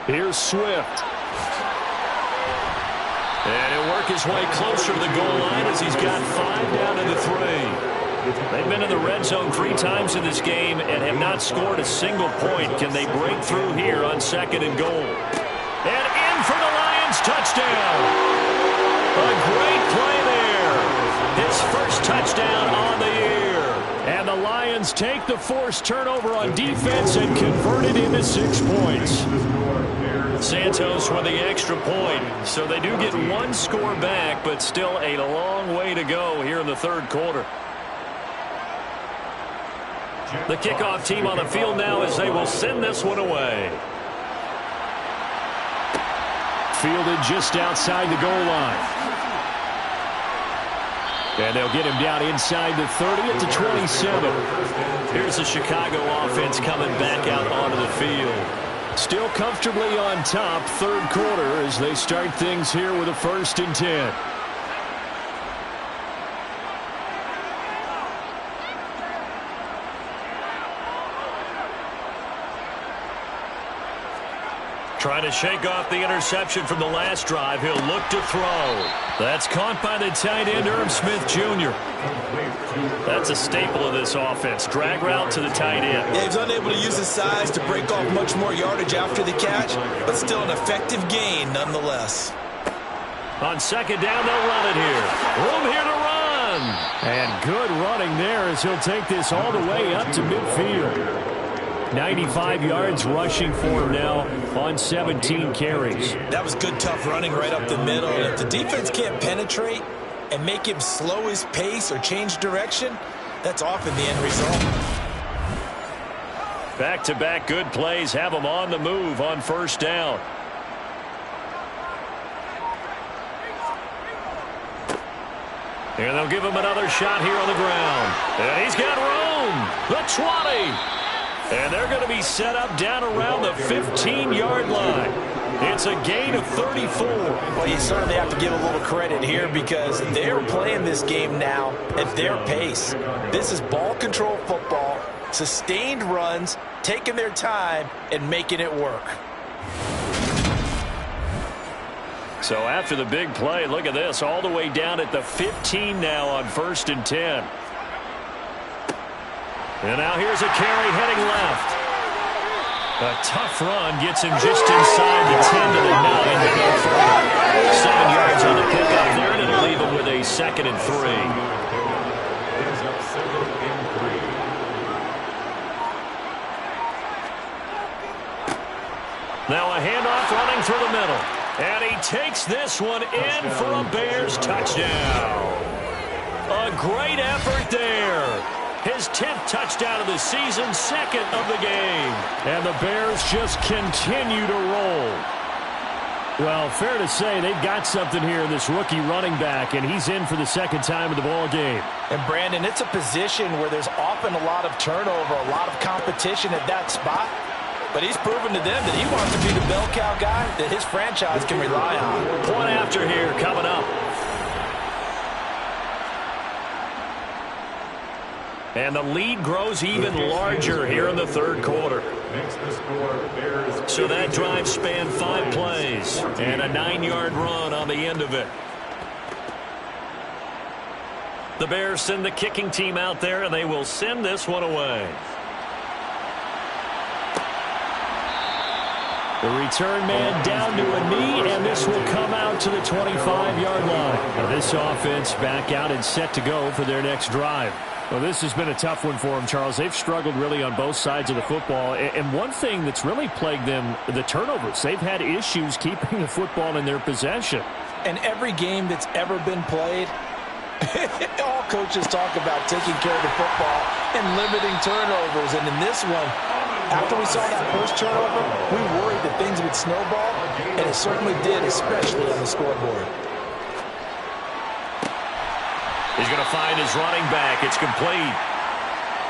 Here's Swift. And he'll work his way closer to the goal line as he's got 5 down to the 3. They've been in the red zone 3 times in this game and have not scored a single point. Can they break through here on 2nd and goal? And in for the Lions touchdown. A great play there. His first touchdown on the year. And the Lions take the forced turnover on defense and convert it into 6 points. Santos with the extra point. So they do get 1 score back, but still a long way to go here in the third quarter. The kickoff team on the field now as they will send this one away. Fielded just outside the goal line. And they'll get him down inside the 30 at the 27. Here's the Chicago offense coming back out onto the field. Still comfortably on top, third quarter, as they start things here with a 1st and 10. Trying to shake off the interception from the last drive. He'll look to throw. That's caught by the tight end, Irv Smith Jr. That's a staple of this offense. Drag route to the tight end. Yeah, he's unable to use his size to break off much more yardage after the catch, but still an effective gain nonetheless. On 2nd down, they'll run it here. Room here to run. And good running there as he'll take this all the way up to midfield. 95 yards rushing for him now on 17 carries. That was good, tough running right up the middle. And if the defense can't penetrate and make him slow his pace or change direction, that's often the end result. Back-to-back good plays have him on the move on first down. And they'll give him another shot here on the ground. And he's got room. The 20. And they're going to be set up down around the 15-yard line. It's a gain of 34. Well, you certainly have to give a little credit here because they're playing this game now at their pace. This is ball control football, sustained runs, taking their time, and making it work. So after the big play, look at this, all the way down at the 15 now on 1st and 10. And now here's a carry heading left. A tough run gets him just inside the 10 to the 9 to go further. 7 yards on the pickup there, and it'll leave him with a 2nd and 3. Now a handoff running through the middle. And he takes this one in for a Bears touchdown. A great effort there. His 10th touchdown of the season, 2nd of the game. And the Bears just continue to roll. Well, fair to say they've got something here in this rookie running back, and he's in for the 2nd time of the ball game. And, Brandon, it's a position where there's often a lot of turnover, a lot of competition at that spot. But he's proven to them that he wants to be the bell cow guy that his franchise can rely on. Point after here coming up. And the lead grows even larger here in the 3rd quarter. So that drive spanned 5 plays and a 9-yard run on the end of it. The Bears send the kicking team out there, and they will send this one away. The return man down to a knee, and this will come out to the 25-yard line. Now this offense back out and set to go for their next drive. Well, this has been a tough one for them, Charles. They've struggled really on both sides of the football. And one thing that's really plagued them, the turnovers. They've had issues keeping the football in their possession. And every game that's ever been played, all coaches talk about taking care of the football and limiting turnovers. And in this one, after we saw that first turnover, we worried that things would snowball, and it certainly did, especially on the scoreboard. He's going to find his running back. It's complete.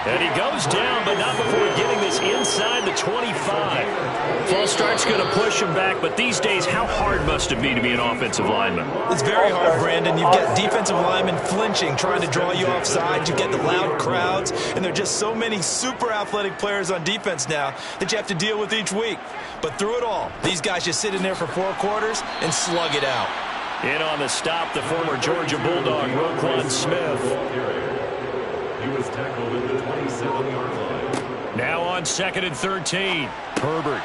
And he goes down, but not before getting this inside the 25. False start's going to push him back, but these days, how hard must it be to be an offensive lineman? It's very hard, Brandon. You've got defensive linemen flinching, trying to draw you offside. You get the loud crowds, and there are just so many super athletic players on defense now that you have to deal with each week. But through it all, these guys just sit in there for 4 quarters and slug it out. In on the stop, the former Georgia Bulldog, Roquan Smith. He was tackled at the 27-yard line. Now on 2nd and 13. Herbert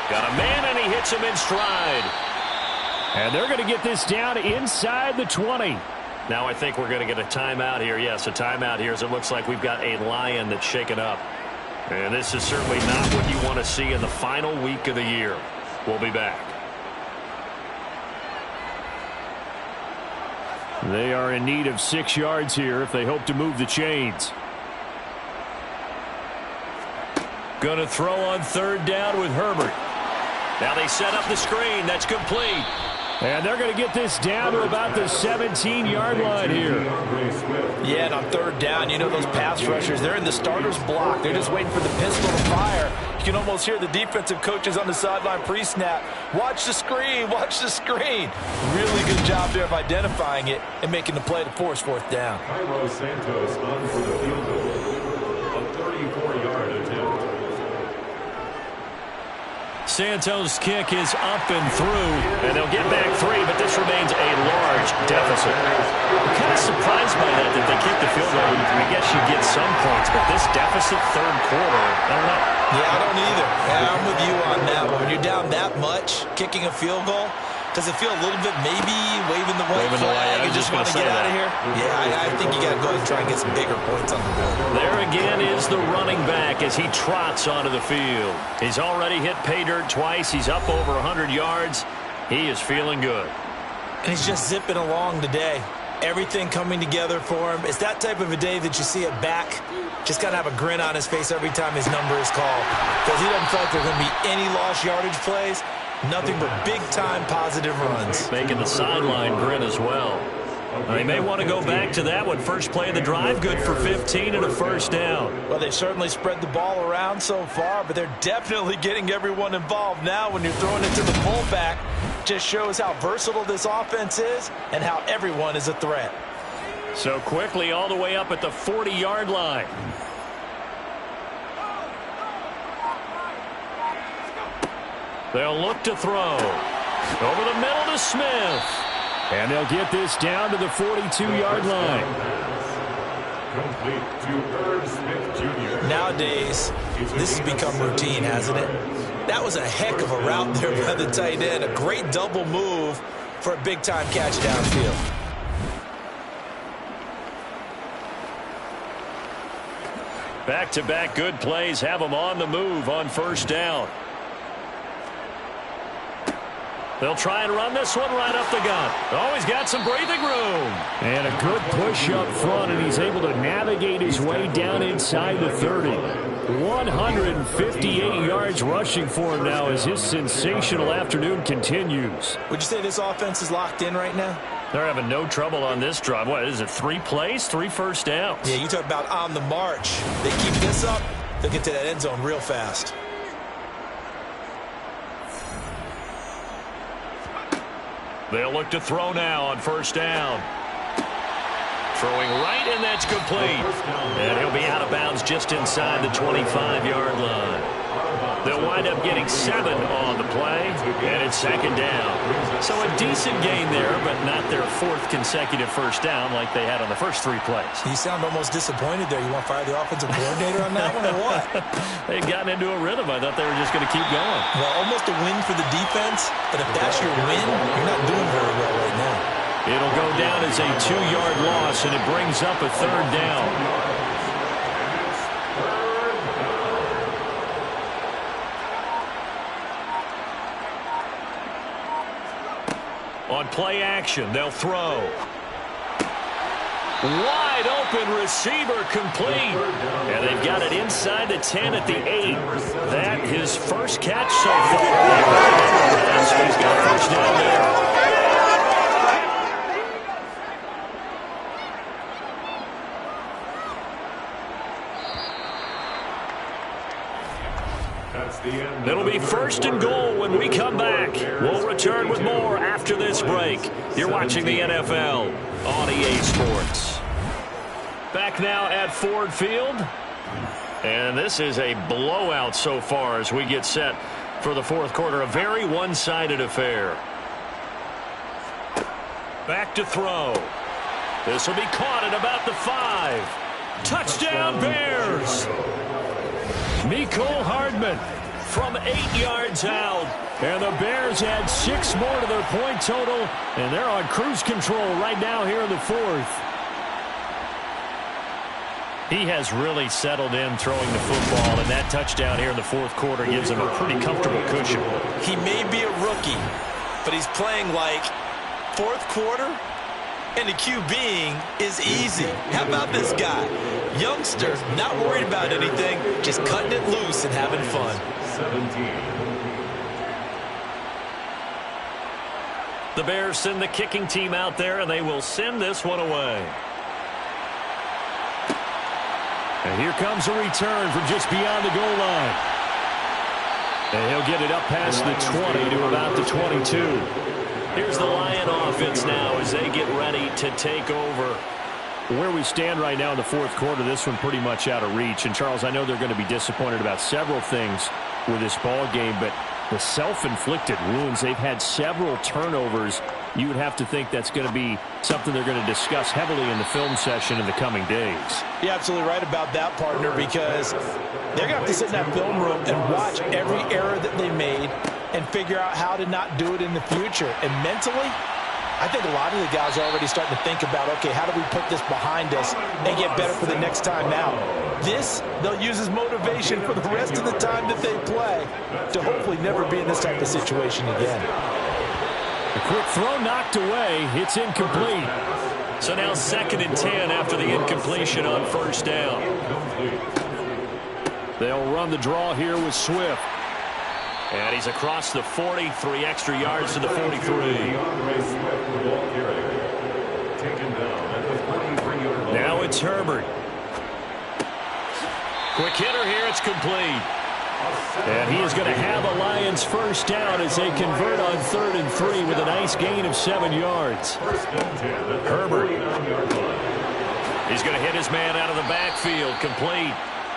got a man, and he hits him in stride. And they're going to get this down inside the 20. Now I think we're going to get a timeout here. Yes, a timeout here as it looks like we've got a Lion that's shaken up. And this is certainly not what you want to see in the final week of the year. We'll be back. They are in need of 6 yards here if they hope to move the chains. Going to throw on 3rd down with Herbert. Now they set up the screen. That's complete. And they're going to get this down to about the 17-yard line here. Yeah, and on 3rd down, you know those pass rushers, they're in the starter's block. They're just waiting for the pistol to fire. You can almost hear the defensive coaches on the sideline pre-snap. Watch the screen, watch the screen. Really good job there of identifying it and making the play to force 4th down. Cairo Santos on for the field goal. A 34-yard attempt. Santos' kick is up and through, and they'll get back 3, but this remains a large deficit. I'm kind of surprised by that they kicked the field goal. I guess you get some points, but this deficit 3rd quarter, I don't know. Yeah, I don't either. Yeah, I'm with you on that one. When you're down that much, kicking a field goal, Does it feel a little bit maybe waving the white flag and just want to get out of here? Yeah, I think you got to go ahead and try and get some bigger points on the board. There again is the running back as he trots onto the field. He's already hit pay dirt twice. He's up over 100 yards. He is feeling good. And he's just zipping along today. Everything coming together for him. It's that type of a day that you see it back. Just got to have a grin on his face every time his number is called. Because he doesn't feel like there are going to be any lost yardage plays. Nothing but big-time positive runs. Making the sideline grin as well. They may want to go back to that one. First play of the drive, good for 15 and a first down. Well, they've certainly spread the ball around so far, but they're definitely getting everyone involved now when you're throwing it to the fullback. Just shows how versatile this offense is and how everyone is a threat. So quickly all the way up at the 40-yard line. They'll look to throw. Over the middle to Smith. And they'll get this down to the 42-yard line. Complete to Irv Smith Jr. Nowadays, this has become routine, hasn't it? That was a heck of a route there by the tight end. A great double move for a big-time catch downfield. Back-to-back good plays have them on the move on first down. They'll try and run this one right up the gut. Oh, he's got some breathing room. And a good push up front, and he's able to navigate his way down inside the 30. 158 yards rushing for him now as his sensational afternoon continues. Would you say this offense is locked in right now? They're having no trouble on this drive. What is it, 3 plays, 3 first downs? Yeah, you talk about on the march. They keep this up, they'll get to that end zone real fast. They'll look to throw now on first down. Throwing right, and that's complete. And he'll be out of bounds just inside the 25-yard line. They'll wind up getting 7 on the play, and it's second down. So a decent gain there, but not their 4th consecutive first down like they had on the first 3 plays. You sound almost disappointed there. You want to fire the offensive coordinator on that one or what? They'd gotten into a rhythm. I thought they were just going to keep going. Well, almost a win for the defense, but if that's your win, you're not doing very well right now. It'll go down as a 2-yard loss, and it brings up a 3rd down. On play action, they'll throw. Wide open receiver complete. And they've got it inside the 10 at the 8. That his first catch so far. So he's got first down there. It'll be 1st and goal when we come back. We'll return with more after this break. You're watching the NFL on EA Sports. Back now at Ford Field. And this is a blowout so far as we get set for the 4th quarter. A very one-sided affair. Back to throw. This will be caught at about the 5. Touchdown Bears. Mecole Hardman from 8 yards out. And the Bears add 6 more to their point total, and they're on cruise control right now here in the 4th. He has really settled in throwing the football, and that touchdown here in the 4th quarter gives him a pretty comfortable cushion. He may be a rookie, but he's playing like 4th quarter, and the QBing is easy. How about this guy? Youngster, not worried about anything, just cutting it loose and having fun. 17. The Bears send the kicking team out there, and they will send this one away. And here comes a return from just beyond the goal line. And he'll get it up past the 20 to about the 22. Here's the Lion offense now as they get ready to take over. Where we stand right now in the 4th quarter, this one pretty much out of reach. And, Charles, I know they're going to be disappointed about several things with this ball game, but the self-inflicted wounds, they've had several turnovers. You would have to think that's going to be something they're going to discuss heavily in the film session in the coming days. You're absolutely right about that, partner, because they're going to have to sit in that film room and watch every error that they made and figure out how to not do it in the future. And mentally, I think a lot of the guys are already starting to think about, okay, how do we put this behind us and get better for the next time out? This, they'll use as motivation for the rest of the time that they play to hopefully never be in this type of situation again. A quick throw knocked away. It's incomplete. So now 2nd and 10 after the incompletion on first down. They'll run the draw here with Swift. And he's across the 40, 3 extra yards to the 43. Now it's Herbert. Quick hitter here, it's complete. And he is going to have a Lions first down as they convert on 3rd and 3 with a nice gain of 7 yards. Herbert. He's going to hit his man out of the backfield, complete.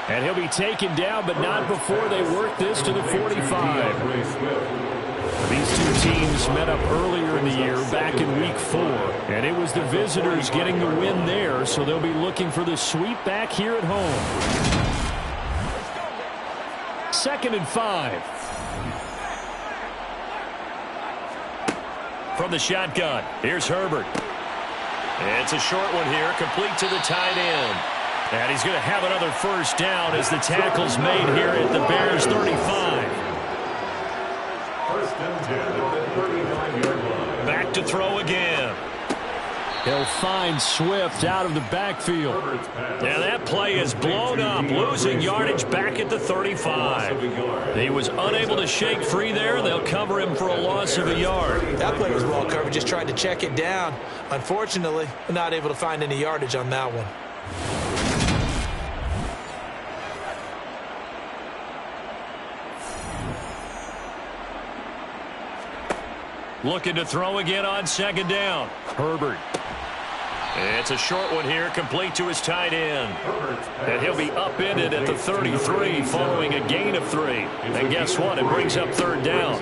And he'll be taken down, but not before they work this to the 45. These two teams met up earlier in the year, back in Week 4. And it was the visitors getting the win there, so they'll be looking for the sweep back here at home. 2nd and 5. From the shotgun, here's Herbert. It's a short one here, complete to the tight end. And he's going to have another first down as the tackle's made here at the Bears' 35. Back to throw again. He'll find Swift out of the backfield. Yeah, that play is blown up, losing yardage back at the 35. He was unable to shake free there. They'll cover him for a loss of a yard. That play was well covered, just tried to check it down. Unfortunately, not able to find any yardage on that one. Looking to throw again on 2nd down. Herbert. It's a short one here, complete to his tight end. And he'll be upended at the 33 following a gain of 3. And guess what? It brings up 3rd down.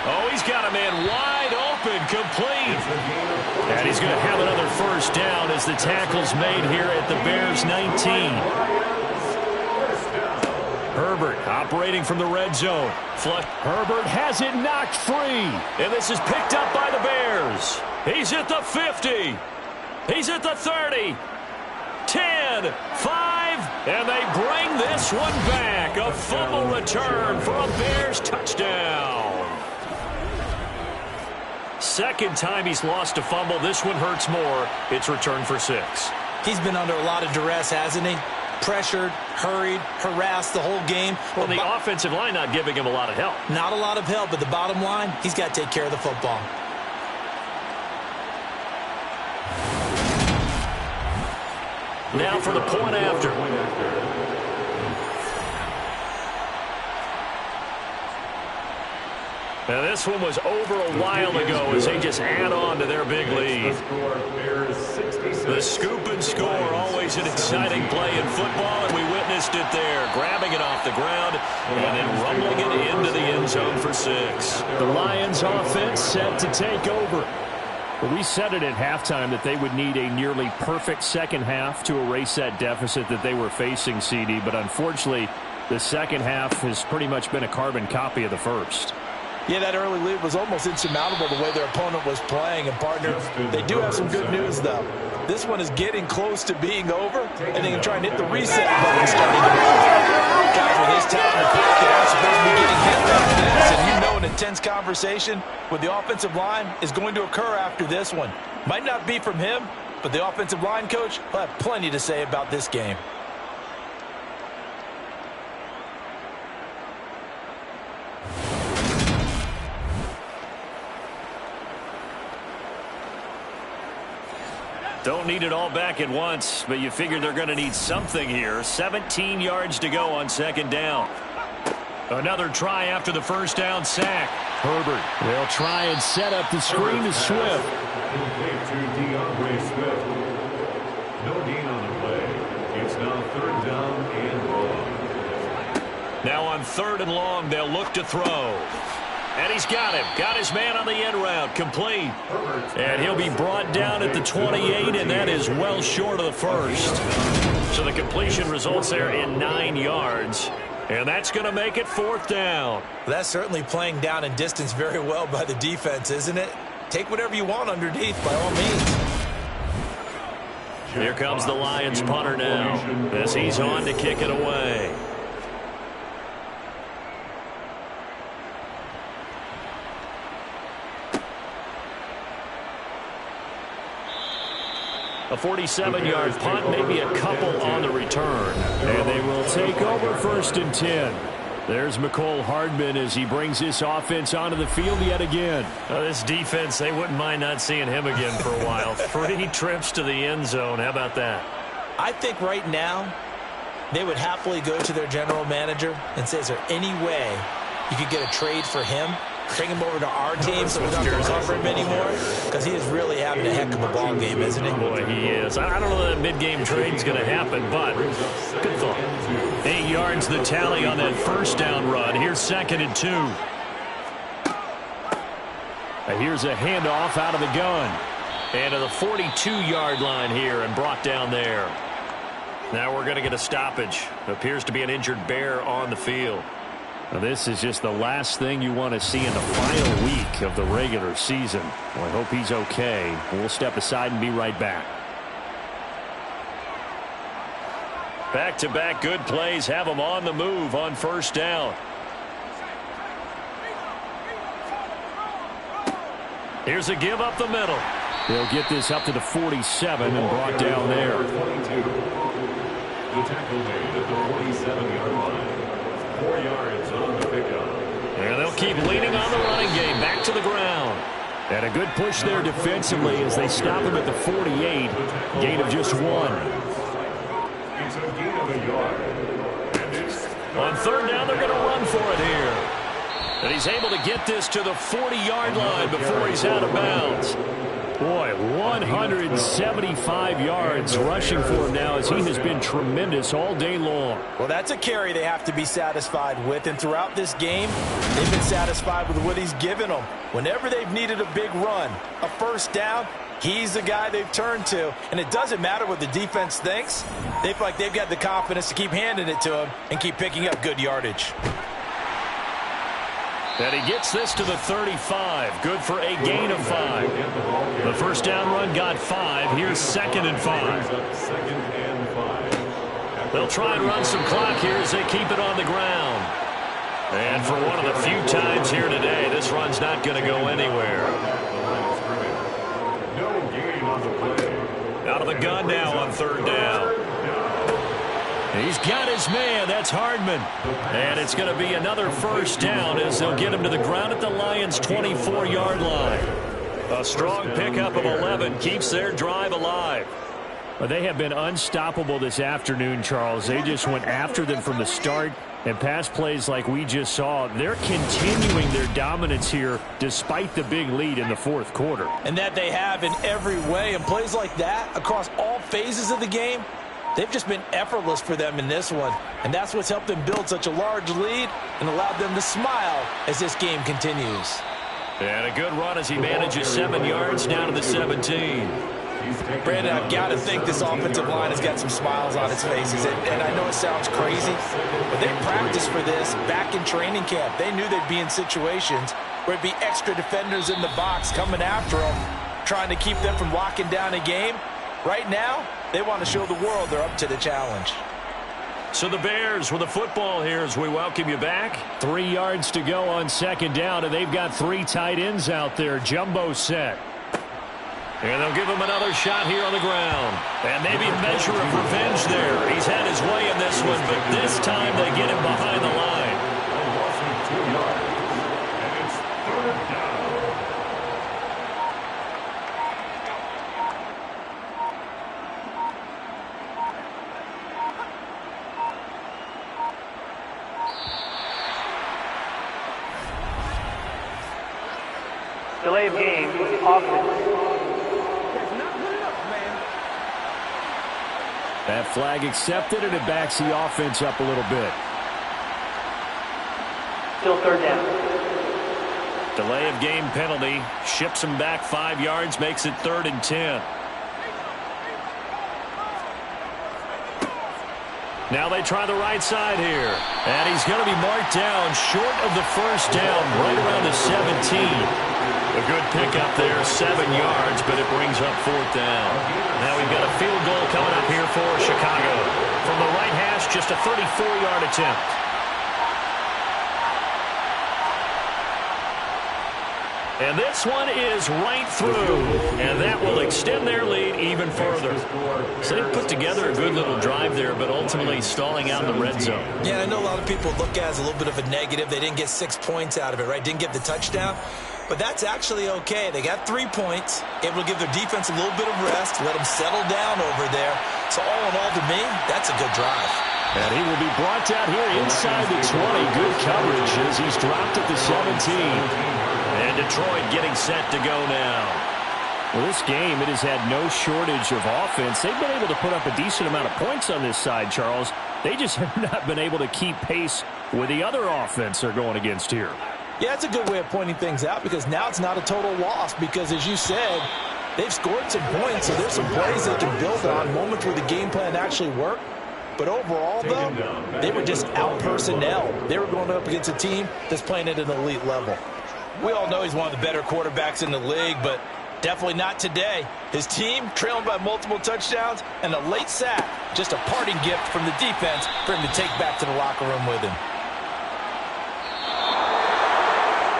Oh, he's got a man wide open, complete. And he's going to have another first down as the tackle's made here at the Bears' 19. Herbert operating from the red zone. Herbert has it knocked free. And this is picked up by the Bears. He's at the 50. He's at the 30. 10, 5, and they bring this one back. A fumble return for a Bears touchdown. 2nd time he's lost a fumble. This one hurts more. It's returned for 6. He's been under a lot of duress, hasn't he? Pressured, hurried, harassed the whole game. Well, the offensive line not giving him a lot of help. Not a lot of help, but the bottom line, he's got to take care of the football. Now for the point after. Now this one was over a while ago as they just add on to their big lead. The scoop and score, always an exciting play in football, and we witnessed it there, grabbing it off the ground and then rumbling it into the end zone for 6. The Lions offense set to take over. Well, we said it at halftime that they would need a nearly perfect second half to erase that deficit that they were facing, CD, but unfortunately the second half has pretty much been a carbon copy of the first. Yeah, that early lead was almost insurmountable the way their opponent was playing. And, partner, they do have some good news, though. This one is getting close to being over, and they can try and hit the reset button starting to move. Guys with his talent in the pocket are supposed to be getting hit after this. And you know an intense conversation with the offensive line is going to occur after this one. Might not be from him, but the offensive line coach will have plenty to say about this game. Don't need it all back at once, but you figure they're going to need something here. 17 yards to go on 2nd down. Another try after the first down sack. Herbert, they'll try and set up the screen to Swift. No gain on the play. It's now 3rd down and long. Now on 3rd and long, they'll look to throw. And he's got him. Got his man on the end route. Complete. And he'll be brought down at the 28, and that is well short of the first. So the completion results there in 9 yards. And that's going to make it 4th down. That's certainly playing down and distance very well by the defense, isn't it? Take whatever you want underneath, by all means. Here comes the Lions punter now as he's on to kick it away. A 47-yard punt, maybe a couple on the return. And they will take over 1st and 10. There's McCole Hardman as he brings this offense onto the field yet again. This defense, they wouldn't mind not seeing him again for a while. 3 trips to the end zone. How about that? I think right now they would happily go to their general manager and say, is there any way you could get a trade for him? Bring him over to our team so we don't have to cover him anymore? Because he is really having a heck of a ball game, isn't he? Boy, he is. I don't know that mid-game trade's going to happen, but good thought. 8 yards the tally on that 1st down run. Here's 2nd and 2. Here's a handoff out of the gun. And to the 42-yard line here and brought down there. Now we're going to get a stoppage. Appears to be an injured Bear on the field. Now this is just the last thing you want to see in the final week of the regular season. Well, I hope he's okay. We'll step aside and be right back. Back-to-back good plays have them on the move on 1st down. Here's a give up the middle. They'll get this up to the 47 and brought down there. The tackle made at the 47-yard line. 4 yards on the pickup. And they'll keep leaning on the running game. Back to the ground. And a good push there defensively as they stop him at the 48. Gain of just 1. It's a gain of a yard. And it's On 3rd down, they're going to run for it here. And he's able to get this to the 40-yard line before he's out of bounds. Boy, 175 yards rushing for him now as he has been tremendous all day long. Well, that's a carry they have to be satisfied with. And throughout this game, they've been satisfied with what he's given them. Whenever they've needed a big run, a 1st down, he's the guy they've turned to. And it doesn't matter what the defense thinks. They feel like they've got the confidence to keep handing it to him and keep picking up good yardage. And he gets this to the 35. Good for a gain of 5. The 1st down run got 5. Here's 2nd and 5. They'll try and run some clock here as they keep it on the ground. And for one of the few times here today, this run's not going to go anywhere. Out of the gun now on 3rd down. He's got his man. That's Hardman. And it's going to be another 1st down as they'll get him to the ground at the Lions' 24-yard line. A strong pickup of 11 keeps their drive alive. Well, they have been unstoppable this afternoon, Charles. They just went after them from the start, and pass plays like we just saw. They're continuing their dominance here despite the big lead in the 4th quarter. And that they have in every way. And plays like that across all phases of the game, they've just been effortless for them in this one. And that's what's helped them build such a large lead and allowed them to smile as this game continues. And a good run as he manages 7 yards down to the 17. Brandon, I've got to think this offensive line has got some smiles on its faces. And I know it sounds crazy, but they practiced for this back in training camp. They knew they'd be in situations where it'd be extra defenders in the box coming after them, trying to keep them from locking down a game. Right now, they want to show the world they're up to the challenge. So the Bears with the football here as we welcome you back. 3 yards to go on 2nd down, and they've got 3 tight ends out there. Jumbo set. And they'll give him another shot here on the ground. And maybe a measure of revenge there. He's had his way in this one, but this time they get him behind the line. And it's 3rd down. Delay of game, offense. That flag accepted, and it backs the offense up a little bit. Still 3rd down. Delay of game penalty. Ships him back 5 yards, makes it 3rd and 10. Now they try the right side here. And he's going to be marked down short of the first down, right around the 17. A good pickup there, 7 yards, but it brings up 4th down. Now we've got a field goal coming up here for Chicago. From the right hash, just a 34-yard attempt. And this one is right through, and that will extend their lead even further. So they put together a good little drive there, but ultimately stalling out in the red zone. Yeah, I know a lot of people look at it as a little bit of a negative. They didn't get 6 points out of it, right? Didn't get the touchdown. But that's actually okay. They got 3 points, able to give their defense a little bit of rest, let them settle down over there. So all in all, to me, that's a good drive. And he will be brought down here inside the 20. Good coverage as he's dropped at the 17. And Detroit getting set to go now. Well, this game, it has had no shortage of offense. They've been able to put up a decent amount of points on this side, Charles. They just have not been able to keep pace with the other offense they're going against here. Yeah, it's a good way of pointing things out because now it's not a total loss because, as you said, they've scored some points, so there's some plays they can build on, moments where the game plan actually worked. But overall, though, they were just out-personnel. They were going up against a team that's playing at an elite level. We all know he's one of the better quarterbacks in the league, but definitely not today. His team trailing by multiple touchdowns and a late sack, just a parting gift from the defense for him to take back to the locker room with him.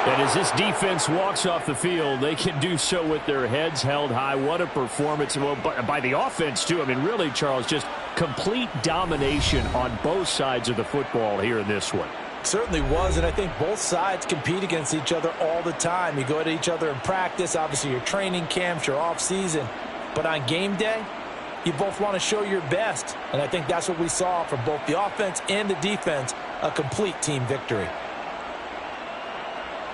And as this defense walks off the field, they can do so with their heads held high. What a performance by the offense, too. I mean, really, Charles, just complete domination on both sides of the football here in this one. Certainly was, and I think both sides compete against each other all the time. You go at each other in practice, obviously your training camps, your off-season. But on game day, you both want to show your best. And I think that's what we saw from both the offense and the defense, a complete team victory.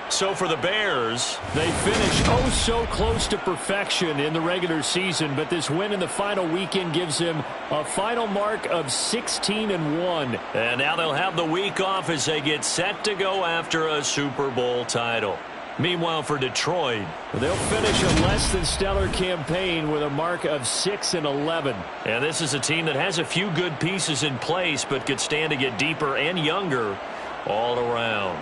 So for the Bears, they finish oh so close to perfection in the regular season, but this win in the final weekend gives them a final mark of 16-1. And now they'll have the week off as they get set to go after a Super Bowl title. Meanwhile, for Detroit, they'll finish a less than stellar campaign with a mark of 6-11. And this is a team that has a few good pieces in place, but could stand to get deeper and younger all around.